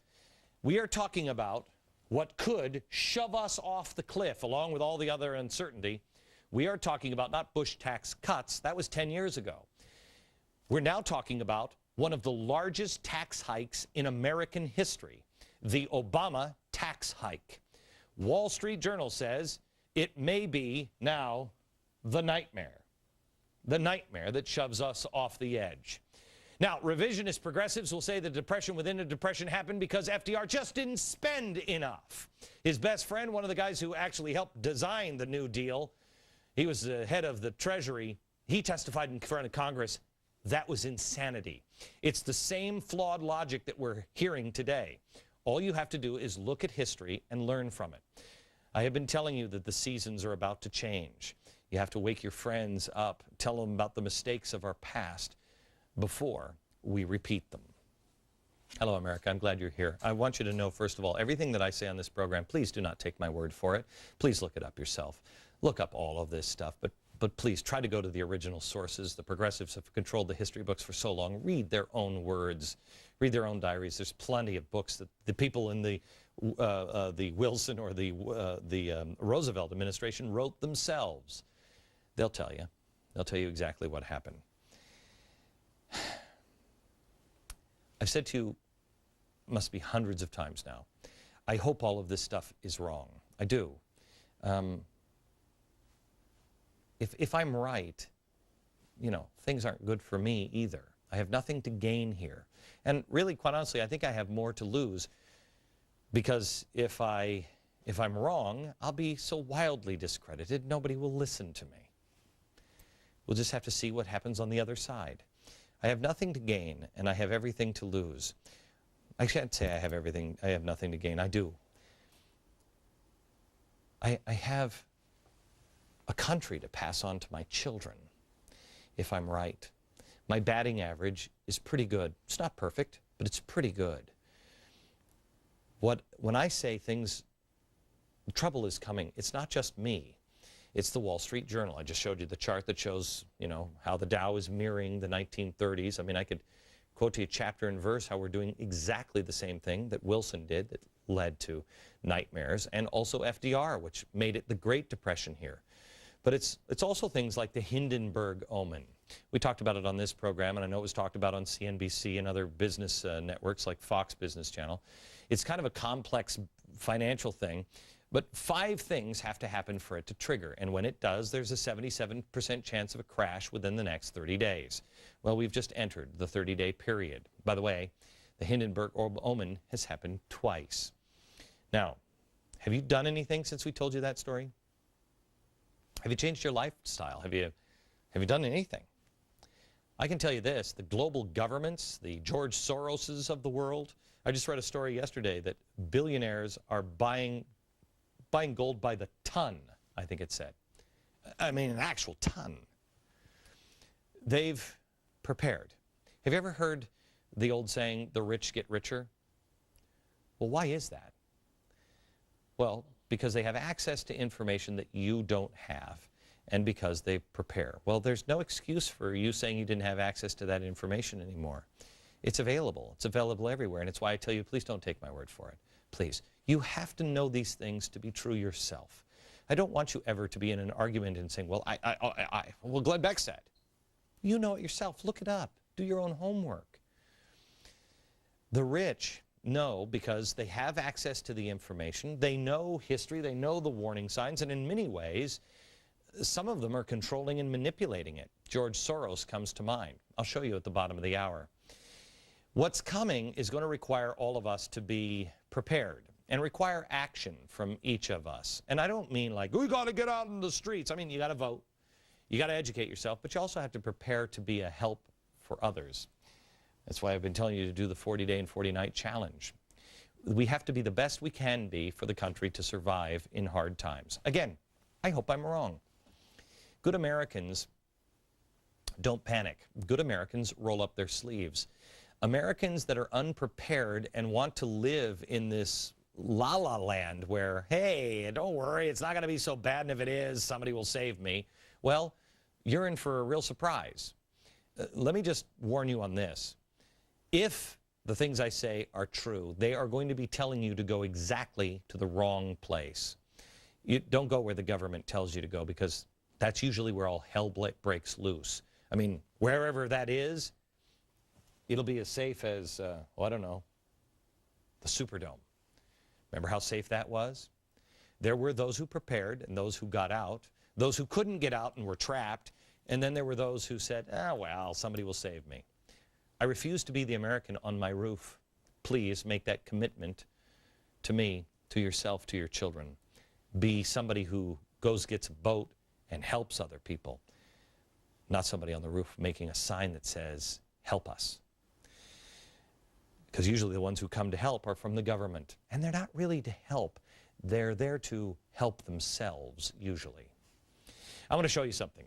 We are talking about what could shove us off the cliff along with all the other uncertainty. We are talking about not Bush tax cuts. That was 10 years ago. We're now talking about one of the largest tax hikes in American history, the Obama tax hike. Wall Street Journal says it may be now the nightmare that shoves us off the edge. Now, revisionist progressives will say the depression within a depression happened because FDR just didn't spend enough. His best friend, one of the guys who actually helped design the New Deal, he was the head of the Treasury, he testified in front of Congress. That was insanity. It's the same flawed logic that we're hearing today. All you have to do is look at history and learn from it. I have been telling you that the seasons are about to change. You have to wake your friends up, tell them about the mistakes of our past before we repeat them. Hello, America. I'm glad you're here. I want you to know, first of all, everything that I say on this program, please do not take my word for it. Please look it up yourself. Look up all of this stuff, but please try to go to the original sources. The progressives have controlled the history books for so long. Read their own words. Read their own diaries. There's plenty of books that the people in the Wilson or the Roosevelt administration wrote themselves. They'll tell you. They'll tell you exactly what happened. I've said to you, must be hundreds of times now, I hope all of this stuff is wrong. I do. If I'm right, you know, things aren't good for me either. I have nothing to gain here. And really, quite honestly, I think I have more to lose, because if I'm wrong, I'll be so wildly discredited, nobody will listen to me. We'll just have to see what happens on the other side. I have nothing to gain, and I have everything to lose. I can't say I have nothing to gain. I do. I have a country to pass on to my children, if I'm right. My batting average is pretty good. It's not perfect, but it's pretty good. When I say trouble is coming, it's not just me. It's the Wall Street Journal. I just showed you the chart that shows, you know, how the Dow is mirroring the 1930s. I mean, I could quote to you chapter and verse how we're doing exactly the same thing that Wilson did that led to nightmares, and also FDR, which made it the Great Depression here. But it's also things like the Hindenburg omen. We talked about it on this program, and I know it was talked about on CNBC and other business networks like Fox Business Channel. It's kind of a complex financial thing, but 5 things have to happen for it to trigger. And when it does, there's a 77% chance of a crash within the next 30 days. Well, we've just entered the 30-day period. By the way, the Hindenburg omen has happened twice. Now, have you done anything since we told you that story? Have you changed your lifestyle? Have you done anything? I can tell you this, the global governments, the George Soroses of the world, I just read a story yesterday that billionaires are buying gold by the ton, I think it said. I mean, an actual ton. They've prepared. Have you ever heard the old saying, the rich get richer? Well, why is that? Well, because they have access to information that you don't have, and because they prepare. Well, there's no excuse for you saying you didn't have access to that information anymore. It's available. It's available everywhere, and it's why I tell you, please don't take my word for it. Please. You have to know these things to be true yourself. I don't want you ever to be in an argument and saying, well, well, Glenn Beck said. You know it yourself. Look it up. Do your own homework. The rich know because they have access to the information. They know history. They know the warning signs. And in many ways, some of them are controlling and manipulating it. George Soros comes to mind. I'll show you at the bottom of the hour. What's coming is going to require all of us to be prepared and require action from each of us. And I don't mean like, we got to get out in the streets. I mean, you got to vote. You got to educate yourself, but you also have to prepare to be a help for others. That's why I've been telling you to do the 40-day and 40-night challenge. We have to be the best we can be for the country to survive in hard times. Again, I hope I'm wrong. Good Americans don't panic. Good Americans roll up their sleeves. Americans that are unprepared and want to live in this la-la land where, hey, don't worry, it's not going to be so bad, and if it is, somebody will save me. Well, you're in for a real surprise. Let me just warn you on this. If the things I say are true, they are going to be telling you to go exactly to the wrong place. You don't go where the government tells you to go, because that's usually where all hell breaks loose. I mean, wherever that is, it'll be as safe as, well, I don't know, the Superdome. Remember how safe that was? There were those who prepared and those who got out, those who couldn't get out and were trapped, and then there were those who said, well, somebody will save me. I refuse to be the American on my roof. Please make that commitment to me, to yourself, to your children. Be somebody who goes, gets a boat, and helps other people. Not somebody on the roof making a sign that says, help us. Because usually the ones who come to help are from the government. And they're not really to help. They're there to help themselves, usually. I want to show you something.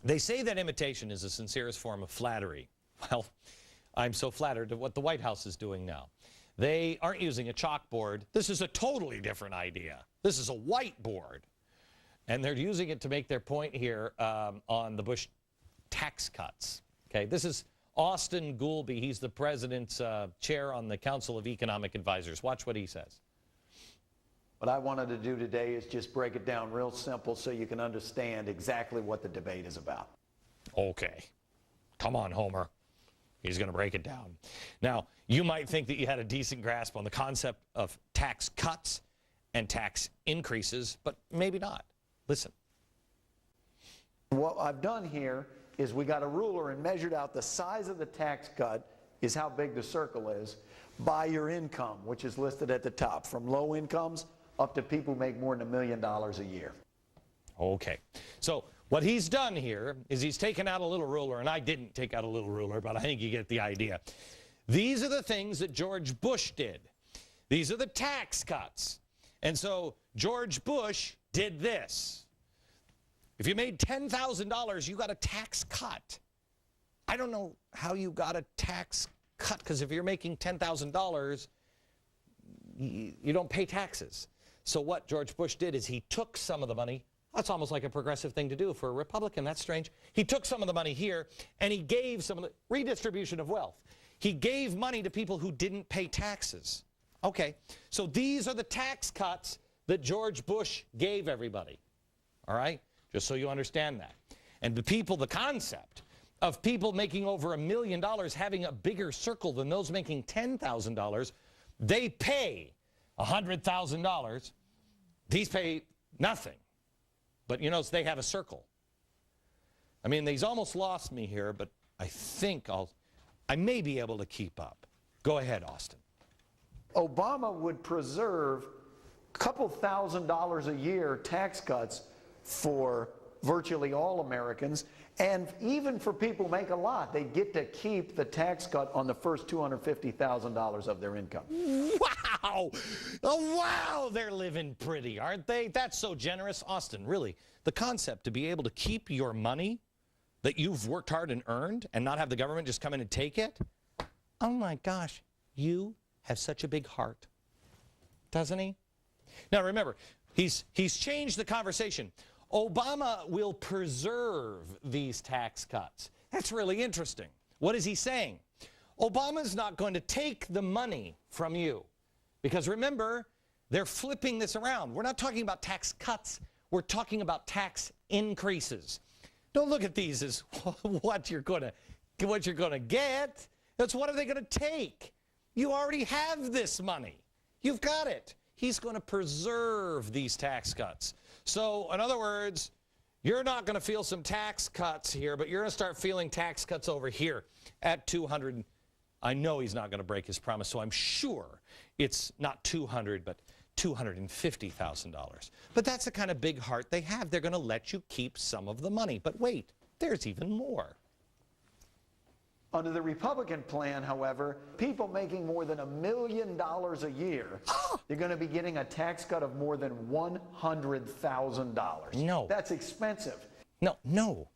They say that imitation is the sincerest form of flattery. Well, I'm so flattered at what the White House is doing now. They aren't using a chalkboard. This is a totally different idea. This is a whiteboard. And they're using it to make their point here on the Bush tax cuts. Okay, this is Austin Goolby. He's the president's chair on the Council of Economic Advisors. Watch what he says. What I wanted to do today is just break it down real simple so you can understand exactly what the debate is about. Okay. Come on, Homer. He's going to break it down. Now, you might think that you had a decent grasp on the concept of tax cuts and tax increases, but maybe not. Listen. What I've done here is we got a ruler and measured out the size of the tax cut, is how big the circle is, by your income, which is listed at the top, from low incomes up to people who make more than $1 million a year. Okay. So what he's done here is he's taken out a little ruler, and I didn't take out a little ruler, but I think you get the idea. These are the things that George Bush did. These are the tax cuts. And so George Bush did this. If you made $10,000, you got a tax cut. I don't know how you got a tax cut, because if you're making $10,000, you don't pay taxes. So what George Bush did is he took some of the money. That's almost like a progressive thing to do for a Republican. That's strange. He took some of the money here, and he gave some of the redistribution of wealth. He gave money to people who didn't pay taxes. Okay, so these are the tax cuts that George Bush gave everybody. All right? Just so you understand that. And the concept of people making over $1 million having a bigger circle than those making $10,000, they pay $100,000. These pay nothing. But you notice they have a circle. I mean, he's almost lost me here, but I think I may be able to keep up. Go ahead, Austin. Obama would preserve a couple $1,000s a year tax cuts for virtually all Americans, and even for people who make a lot, they get to keep the tax cut on the first $250,000 of their income. Wow! Oh, wow! They're living pretty, aren't they? That's so generous. Austin, really, the concept to be able to keep your money that you've worked hard and earned and not have the government just come in and take it? Oh my gosh, you have such a big heart. Doesn't he? Now remember, he's changed the conversation. Obama will preserve these tax cuts. That's really interesting. What is he saying? Obama's not going to take the money from you. Because remember, they're flipping this around. We're not talking about tax cuts. We're talking about tax increases. Don't look at these as what you're going to get. That's what are they going to take? You already have this money. You've got it. He's going to preserve these tax cuts. So, in other words, you're not going to feel some tax cuts here, but you're going to start feeling tax cuts over here at 200. I know he's not going to break his promise, so I'm sure it's not 200, but $250,000. But that's the kind of big heart they have. They're going to let you keep some of the money. But wait, there's even more. Under the Republican plan, however, people making more than $1 million a year, they're going to be getting a tax cut of more than $100,000. No. That's expensive. No.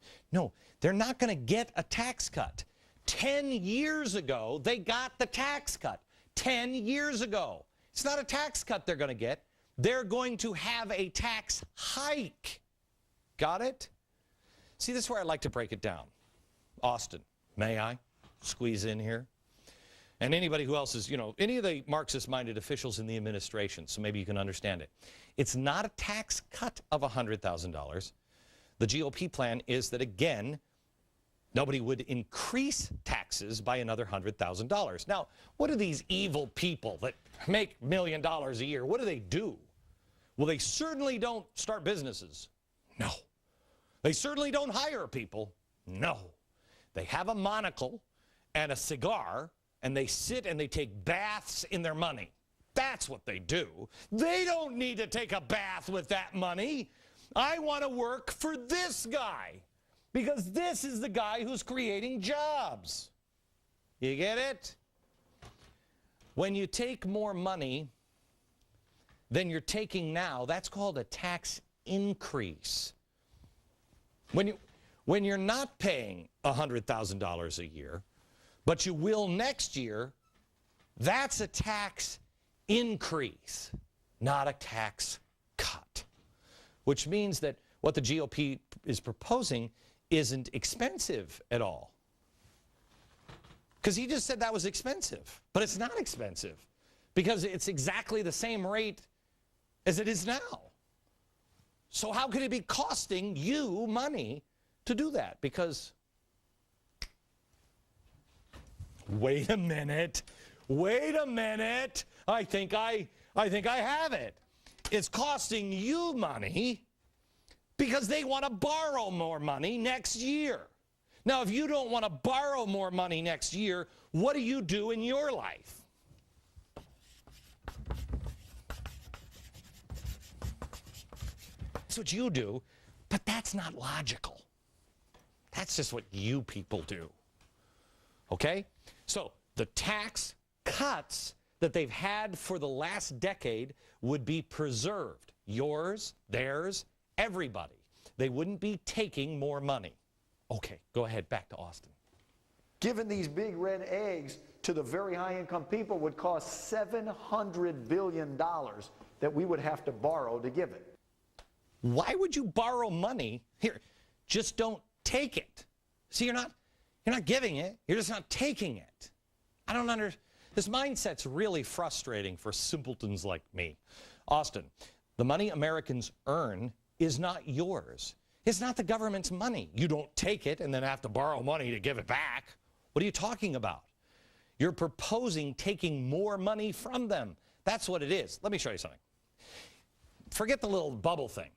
They're not going to get a tax cut. 10 years ago, they got the tax cut. 10 years ago. It's not a tax cut they're going to get. They're going to have a tax hike. Got it? See, this is where I like to break it down. Austin. May I squeeze in here? And anybody who else is, any of the Marxist-minded officials in the administration, so maybe you can understand it. It's not a tax cut of $100,000. The GOP plan is that, again, nobody would increase taxes by another $100,000. Now, what do these evil people that make $1 million a year, what do? Well, they certainly don't start businesses. No. They certainly don't hire people. No. They have a monocle, and a cigar, and they sit and they take baths in their money. That's what they do. They don't need to take a bath with that money. I want to work for this guy because this is the guy who's creating jobs. You get it? When you take more money than you're taking now, that's called a tax increase. When you're not paying $100,000 a year, but you will next year, that's a tax increase, not a tax cut. Which means that what the GOP is proposing isn't expensive at all. Because he just said that was expensive, but it's not expensive because it's exactly the same rate as it is now. So how could it be costing you money to do that? Because, wait a minute, I think I have it. It's costing you money because they want to borrow more money next year. Now, if you don't want to borrow more money next year, what do you do in your life? That's what you do, but that's not logical. That's just what you people do. Okay? So the tax cuts that they've had for the last decade would be preserved. Yours, theirs, everybody. They wouldn't be taking more money. Okay, go ahead, back to Austin. Giving these big red eggs to the very high-income people would cost $700 billion that we would have to borrow to give it. Why would you borrow money? Here, just don't take it. See, you're not giving it, you're just not taking it. I don't understand. This mindset's really frustrating for simpletons like me. Austin, the money Americans earn is not yours. It's not the government's money. You don't take it and then have to borrow money to give it back. What are you talking about? You're proposing taking more money from them. That's what it is. Let me show you something. Forget the little bubble thing.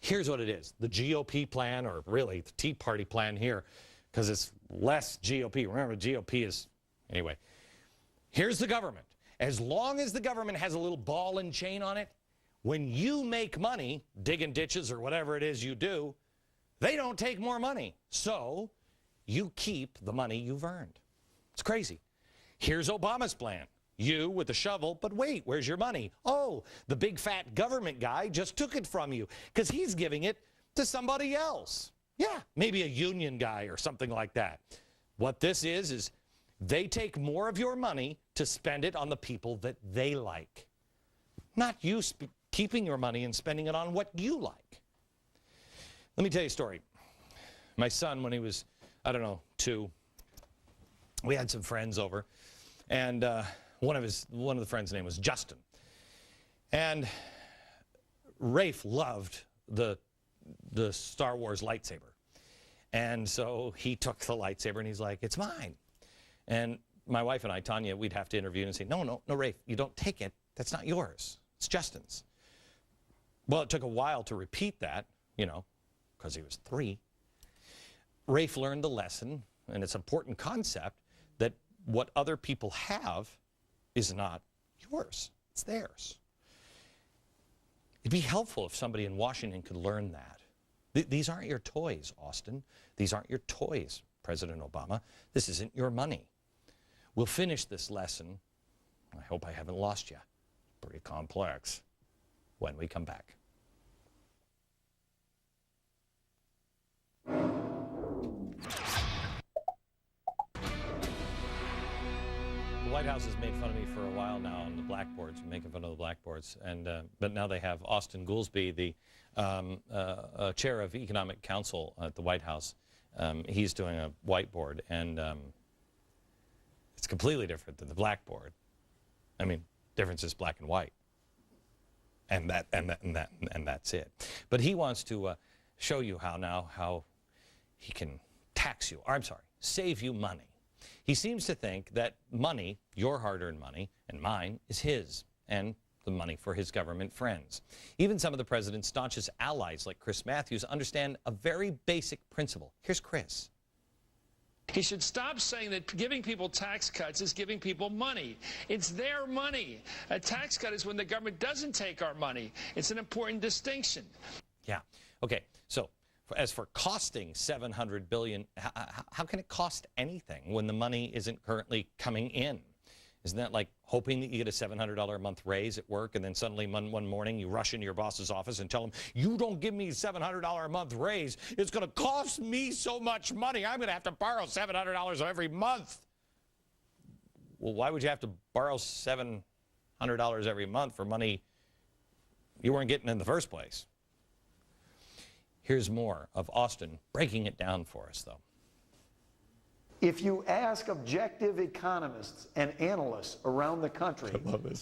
Here's what it is. The GOP plan, or really the Tea Party plan here, because it's less GOP. Remember, GOP is, anyway. Here's the government. As long as the government has a little ball and chain on it, when you make money, digging ditches or whatever it is you do, they don't take more money. So you keep the money you've earned. It's crazy. Here's Obama's plan. You with the shovel, but wait, where's your money? Oh, the big fat government guy just took it from you because he's giving it to somebody else. Yeah, maybe a union guy or something like that. What this is they take more of your money to spend it on the people that they like. Not you keeping your money and spending it on what you like. Let me tell you a story. My son, when he was, 2, we had some friends over, and one of the friends' name was Justin. And Rafe loved the Star Wars lightsaber. And so he took the lightsaber and he's like, it's mine. And my wife and I, Tanya, we'd have to intervene and say, no, Rafe, you don't take it. That's not yours. It's Justin's. Well, it took a while to repeat that, because he was 3. Rafe learned the lesson, and it's an important concept, that what other people have is not yours. It's theirs. It'd be helpful if somebody in Washington could learn that. These aren't your toys, Austin. These aren't your toys, President Obama. This isn't your money. We'll finish this lesson. I hope I haven't lost you. Pretty complex. When we come back. The White House has made fun of me for a while now on the blackboards, making fun of the blackboards, but now they have Austin Goolsbee, the chair of Economic Council at the White House. He's doing a whiteboard, and it's completely different than the blackboard. I mean, difference is black and white, and that's it. But he wants to show you how he can tax you. Or, I'm sorry, save you money. He seems to think that money, your hard-earned money, and mine, is his, and the money for his government friends. Even some of the president's staunchest allies, like Chris Matthews, understand a very basic principle. Here's Chris. He should stop saying that giving people tax cuts is giving people money. It's their money. A tax cut is when the government doesn't take our money. It's an important distinction. Yeah. Okay. So as for costing $700 billion, how can it cost anything when the money isn't currently coming in? Isn't that like hoping that you get a $700 a month raise at work, and then suddenly one morning you rush into your boss's office and tell him, you don't give me a $700 a month raise, it's going to cost me so much money, I'm going to have to borrow $700 every month. Well, why would you have to borrow $700 every month for money you weren't getting in the first place? Here's more of Austin breaking it down for us, though. If you ask objective economists and analysts around the country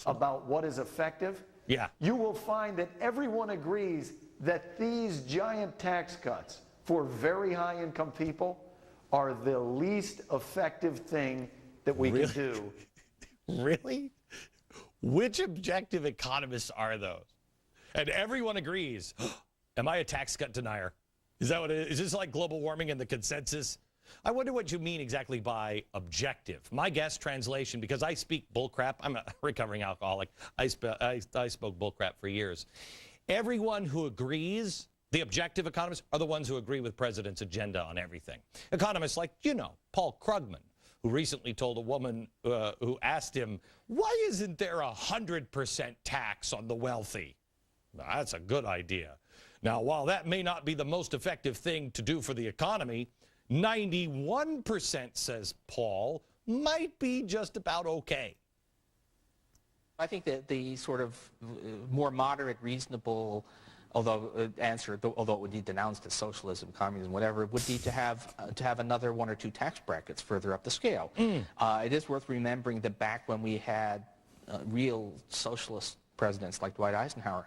about what is effective, you will find that everyone agrees that these giant tax cuts for very high income people are the least effective thing that we can do. Really? Which objective economists are those? And everyone agrees. Am I a tax cut denier? Is that what it is? Is this like global warming and the consensus? I wonder what you mean exactly by objective. My guess, translation, because I speak bullcrap. I'm a recovering alcoholic. I spoke bullcrap for years. Everyone who agrees, the objective economists, are the ones who agree with president's agenda on everything. Economists like, Paul Krugman, who recently told a woman who asked him, why isn't there 100% tax on the wealthy? Now, that's a good idea. Now, while that may not be the most effective thing to do for the economy, 91%, says Paul, might be just about okay. I think that the sort of more moderate, reasonable, although it would be denounced as socialism, communism, whatever, would be to have another one or two tax brackets further up the scale. It is worth remembering that back when we had real socialist presidents like Dwight Eisenhower,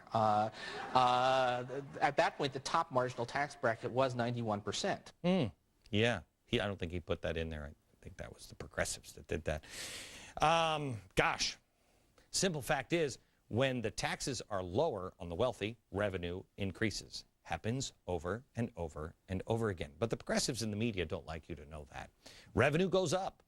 at that point the top marginal tax bracket was 91%. Yeah, I don't think he put that in there. I think that was the progressives that did that. Gosh, simple fact is, when the taxes are lower on the wealthy, revenue increases. Happens over and over and over again. But the progressives in the media don't like you to know that. Revenue goes up.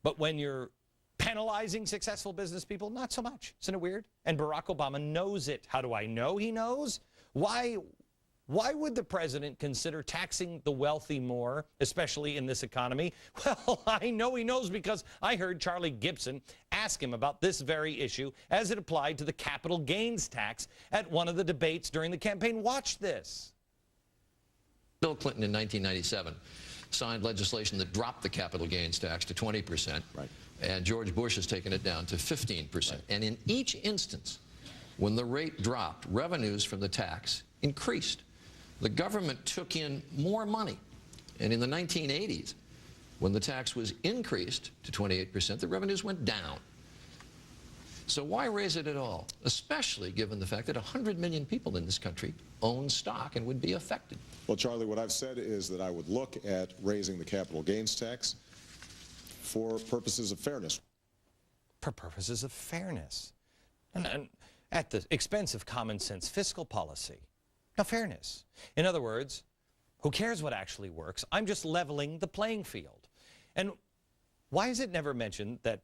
But when you're penalizing successful business people, not so much. Isn't it weird? And Barack Obama knows it. How do I know he knows? Why would the president consider taxing the wealthy more, especially in this economy? Well, I know he knows because I heard Charlie Gibson ask him about this very issue as it applied to the capital gains tax at one of the debates during the campaign. Watch this. Bill Clinton in 1997 signed legislation that dropped the capital gains tax to 20%. Right. And George Bush has taken it down to 15%. Right. And in each instance, when the rate dropped, revenues from the tax increased. The government took in more money. And in the 1980s, when the tax was increased to 28%, the revenues went down. So why raise it at all? Especially given the fact that 100 million people in this country own stock and would be affected. Well, Charlie, what I've said is that I would look at raising the capital gains tax for purposes of fairness. For purposes of fairness. And at the expense of common sense fiscal policy. Now, fairness. In other words, who cares what actually works? I'm just leveling the playing field. And why is it never mentioned that,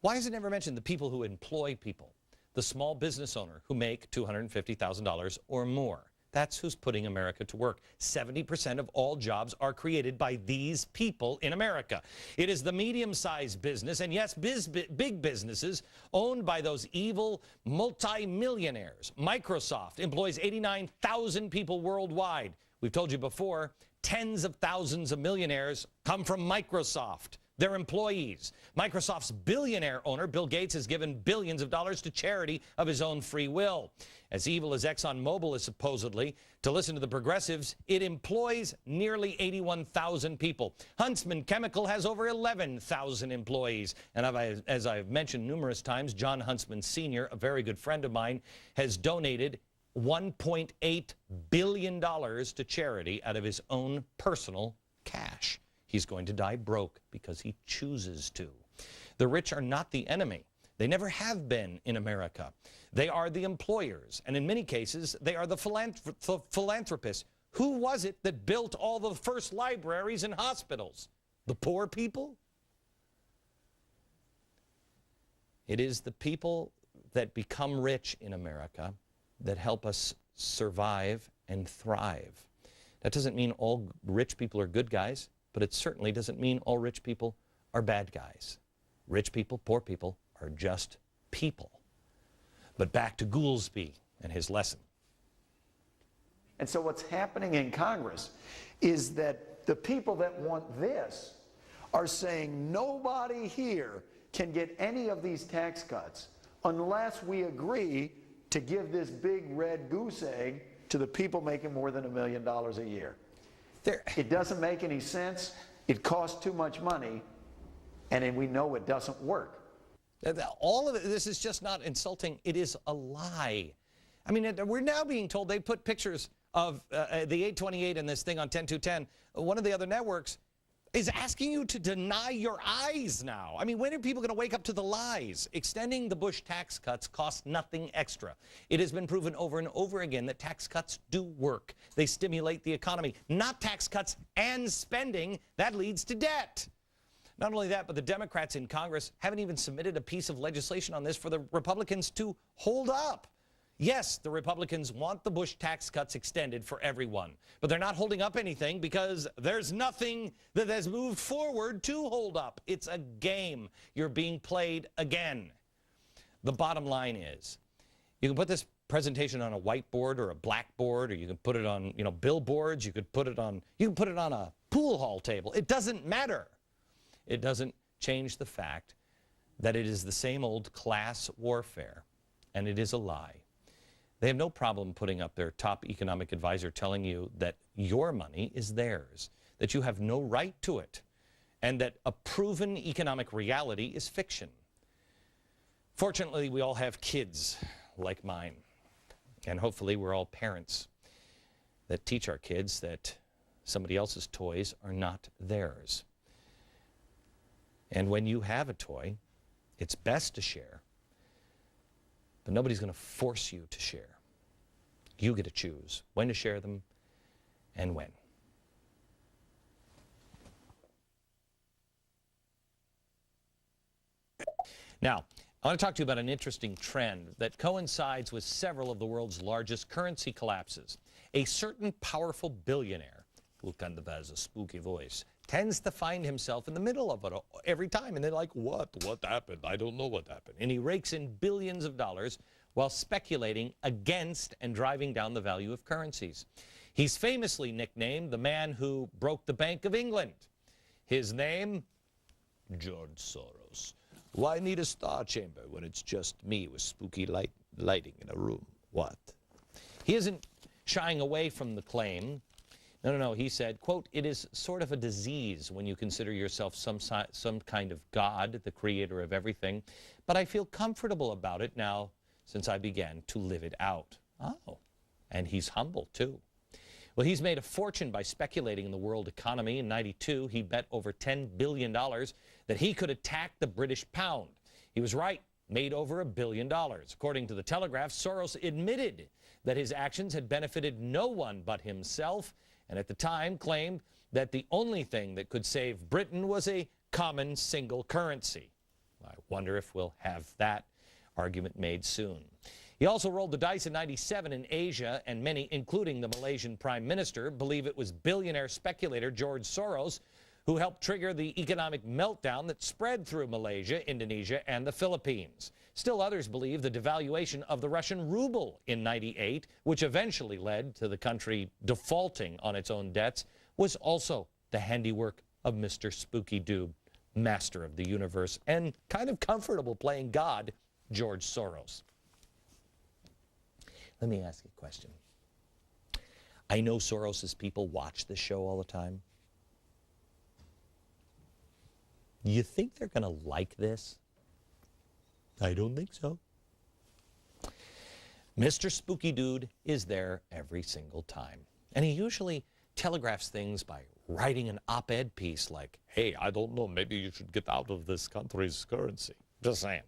why is it never mentioned the people who employ people, the small business owner who make $250,000 or more? That's who's putting America to work. 70% of all jobs are created by these people in America. It is the medium-sized business, and yes, big businesses owned by those evil multi-millionaires. Microsoft employs 89,000 people worldwide. We've told you before, tens of thousands of millionaires come from Microsoft. Their employees. Microsoft's billionaire owner, Bill Gates, has given billions of dollars to charity of his own free will. As evil as ExxonMobil is supposedly, to listen to the progressives, it employs nearly 81,000 people. Huntsman Chemical has over 11,000 employees. And as I've mentioned numerous times, John Huntsman Sr., a very good friend of mine, has donated $1.8 billion to charity out of his own personal cash. He's going to die broke because he chooses to. The rich are not the enemy. They never have been in America. They are the employers, and in many cases, they are the philanthropists Who was it that built all the first libraries and hospitals? The poor people? It is the people that become rich in America that help us survive and thrive. That doesn't mean all rich people are good guys, but it certainly doesn't mean all rich people are bad guys. Rich people, poor people are just people. But back to Goolsbee and his lesson. And so what's happening in Congress is that the people that want this are saying nobody here can get any of these tax cuts unless we agree to give this big red goose egg to the people making more than $1 million a year. It doesn't make any sense. It costs too much money, and we know it doesn't work. All of this is just not insulting. It is a lie. I mean, we're now being told they put pictures of the 828 and this thing on 10210. One of the other networks is asking you to deny your eyes now. I mean, when are people going to wake up to the lies? Extending the Bush tax cuts costs nothing extra. It has been proven over and over again that tax cuts do work. They stimulate the economy. Not tax cuts and spending. That leads to debt. Not only that, but the Democrats in Congress haven't even submitted a piece of legislation on this for the Republicans to hold up. Yes, the Republicans want the Bush tax cuts extended for everyone, but they're not holding up anything because there's nothing that has moved forward to hold up. It's a game. You're being played again. The bottom line is, you can put this presentation on a whiteboard or a blackboard, or you can put it on, billboards. You can put it on a pool hall table. It doesn't matter. It doesn't change the fact that it is the same old class warfare, and it is a lie. They have no problem putting up their top economic advisor telling you that your money is theirs, that you have no right to it, and that a proven economic reality is fiction. Fortunately, we all have kids like mine, and hopefully we're all parents that teach our kids that somebody else's toys are not theirs. And when you have a toy, it's best to share, but nobody's going to force you to share. You get to choose when to share them and when. Now, I want to talk to you about an interesting trend that coincides with several of the world's largest currency collapses. A certain powerful billionaire, who kind of has a spooky voice, tends to find himself in the middle of it every time. And they're like, what? What happened? I don't know what happened. And he rakes in billions of dollars while speculating against and driving down the value of currencies. He's famously nicknamed the man who broke the Bank of England. His name? George Soros. Why need a star chamber when it's just me with spooky lighting in a room? What? He isn't shying away from the claim. No, he said, quote, "It is sort of a disease when you consider yourself some kind of God, the creator of everything, but I feel comfortable about it now since I began to live it out." Oh, and he's humble, too. Well, he's made a fortune by speculating in the world economy. In '92, he bet over $10 billion that he could attack the British pound. He was right, made over $1 billion. According to the Telegraph, Soros admitted that his actions had benefited no one but himself, and at the time claimed that the only thing that could save Britain was a common single currency. I wonder if we'll have that argument made soon. He also rolled the dice in '97 in Asia, and many, including the Malaysian Prime Minister, believe it was billionaire speculator George Soros who helped trigger the economic meltdown that spread through Malaysia, Indonesia, and the Philippines. Still others believe the devaluation of the Russian ruble in '98, which eventually led to the country defaulting on its own debts, was also the handiwork of Mr. Spooky Dude, master of the universe, and kind of comfortable playing God, George Soros. Let me ask you a question. I know Soros's people watch this show all the time. You think they're going to like this? I don't think so. Mr. Spooky Dude is there every single time. And he usually telegraphs things by writing an op-ed piece like, "Hey, I don't know, maybe you should get out of this country's currency." Just saying.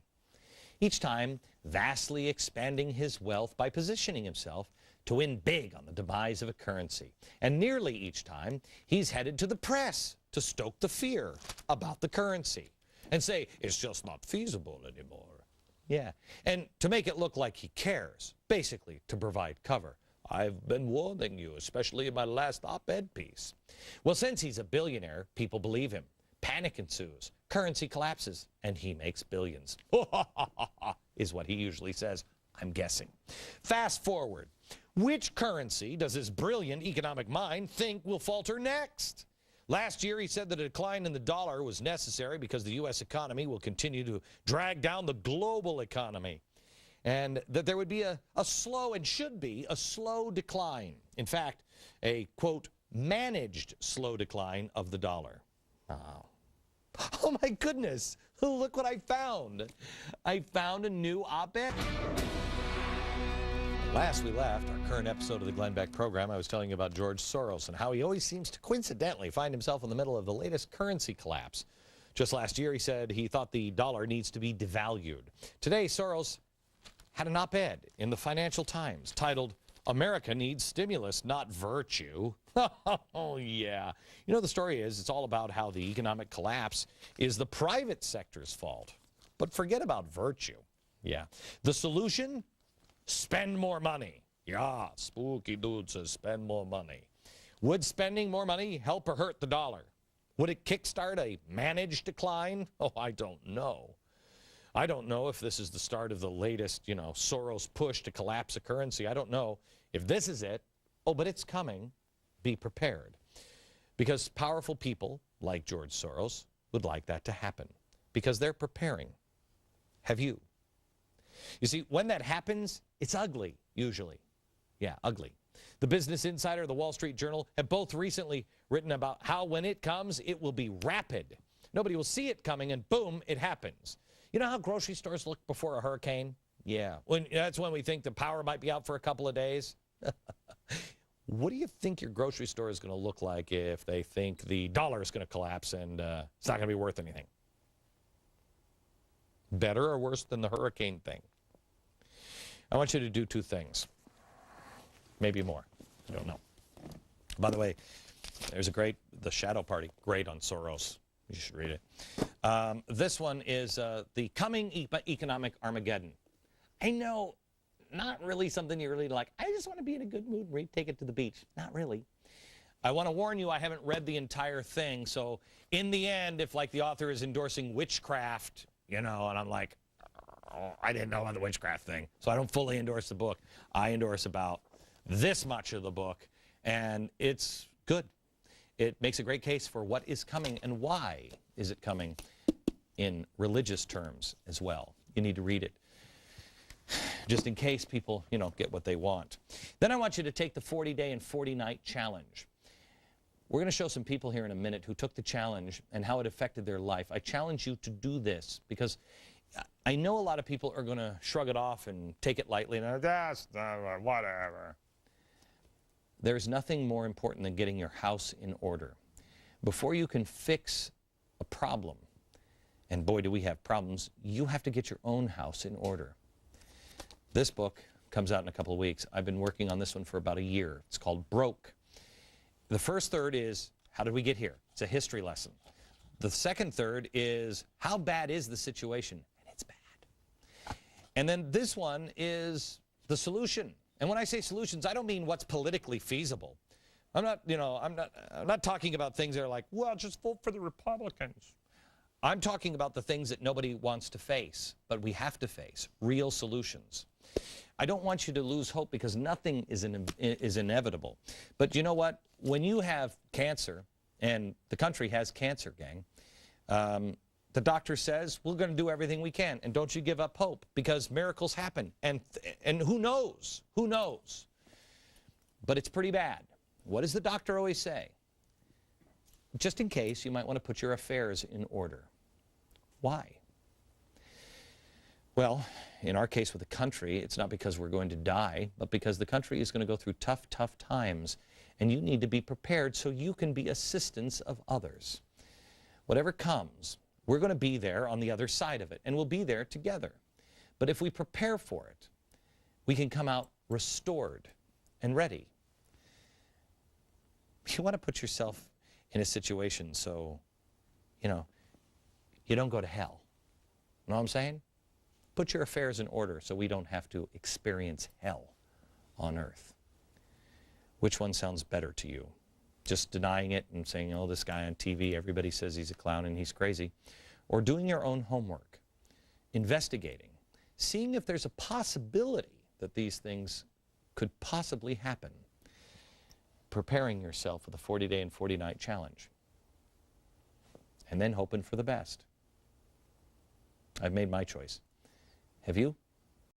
Each time, vastly expanding his wealth by positioning himself to win big on the demise of a currency. And nearly each time, he's headed to the press to stoke the fear about the currency and say, it's just not feasible anymore. Yeah, and to make it look like he cares, basically to provide cover. I've been warning you, especially in my last op-ed piece. Well, since he's a billionaire, people believe him. Panic ensues, currency collapses, and he makes billions. Is what he usually says, I'm guessing. Fast forward. Which currency does his brilliant economic mind think will falter next? Last year, he said that a decline in the dollar was necessary because the U.S. economy will continue to drag down the global economy, and that there would be a slow, and should be, a slow decline. In fact, a, quote, managed slow decline of the dollar. Wow. Oh, my goodness. Look what I found. I found a new op-ed. Last we left, our current episode of the Glenn Beck program, I was telling you about George Soros and how he always seems to coincidentally find himself in the middle of the latest currency collapse. Just last year, he said he thought the dollar needs to be devalued. Today, Soros had an op-ed in the Financial Times titled, America Needs Stimulus, Not Virtue. Oh, yeah. You know, the story is, it's all about how the economic collapse is the private sector's fault. But forget about virtue. Yeah. The solution? Spend more money. Yeah, spooky dude says spend more money. Would spending more money help or hurt the dollar? Would it kickstart a managed decline? Oh, I don't know. I don't know if this is the start of the latest, Soros push to collapse a currency. I don't know if this is it. Oh, but it's coming. Be prepared. Because powerful people like George Soros would like that to happen. Because they're preparing. Have you? You see, when that happens, it's ugly, usually. Yeah, ugly. The Business Insider, the Wall Street Journal have both recently written about how when it comes, it will be rapid. Nobody will see it coming, and boom, it happens. You know how grocery stores look before a hurricane? Yeah, that's when we think the power might be out for a couple of days. What do you think your grocery store is going to look like if they think the dollar is going to collapse and it's not going to be worth anything? Better or worse than the hurricane thing? I want you to do two things. Maybe more. I don't know. By the way, there's The Shadow Party, great on Soros. You should read it. This one is the coming economic Armageddon. I know, not really something you really like. I just want to be in a good mood and take it to the beach. Not really. I want to warn you, I haven't read the entire thing. So in the end, if like the author is endorsing witchcraft, and I'm like, oh, I didn't know about the witchcraft thing. So I don't fully endorse the book. I endorse about this much of the book, and it's good. It makes a great case for what is coming and why is it coming in religious terms as well. You need to read it just in case people, get what they want. Then I want you to take the 40-day and 40-night challenge. We're going to show some people here in a minute who took the challenge and how it affected their life. I challenge you to do this because I know a lot of people are going to shrug it off and take it lightly and that's whatever. There's nothing more important than getting your house in order. Before you can fix a problem, and boy do we have problems, you have to get your own house in order. This book comes out in a couple of weeks. I've been working on this one for about a year. It's called Broke. The first third is, how did we get here? It's a history lesson. The second third is, how bad is the situation? And it's bad. And then this one is the solution. And when I say solutions, I don't mean what's politically feasible. I'm not talking about things that are like, well, just vote for the Republicans. I'm talking about the things that nobody wants to face, but we have to face, real solutions. I don't want you to lose hope because nothing is inevitable. But you know what? When you have cancer, and the country has cancer, gang, the doctor says, we're going to do everything we can, and don't you give up hope, because miracles happen, and who knows? Who knows? But it's pretty bad. What does the doctor always say? Just in case, you might want to put your affairs in order. Why? Well, in our case with the country, it's not because we're going to die, but because the country is going to go through tough, tough times, and you need to be prepared so you can be assistants of others. Whatever comes, we're going to be there on the other side of it, and we'll be there together. But if we prepare for it, we can come out restored and ready. You want to put yourself in a situation so, you don't go to hell. You know what I'm saying? Put your affairs in order so we don't have to experience hell on earth. Which one sounds better to you? Just denying it and saying, oh, this guy on TV, everybody says he's a clown and he's crazy. Or doing your own homework, investigating, seeing if there's a possibility that these things could possibly happen, preparing yourself for the 40-day and 40-night challenge, and then hoping for the best. I've made my choice. Have you?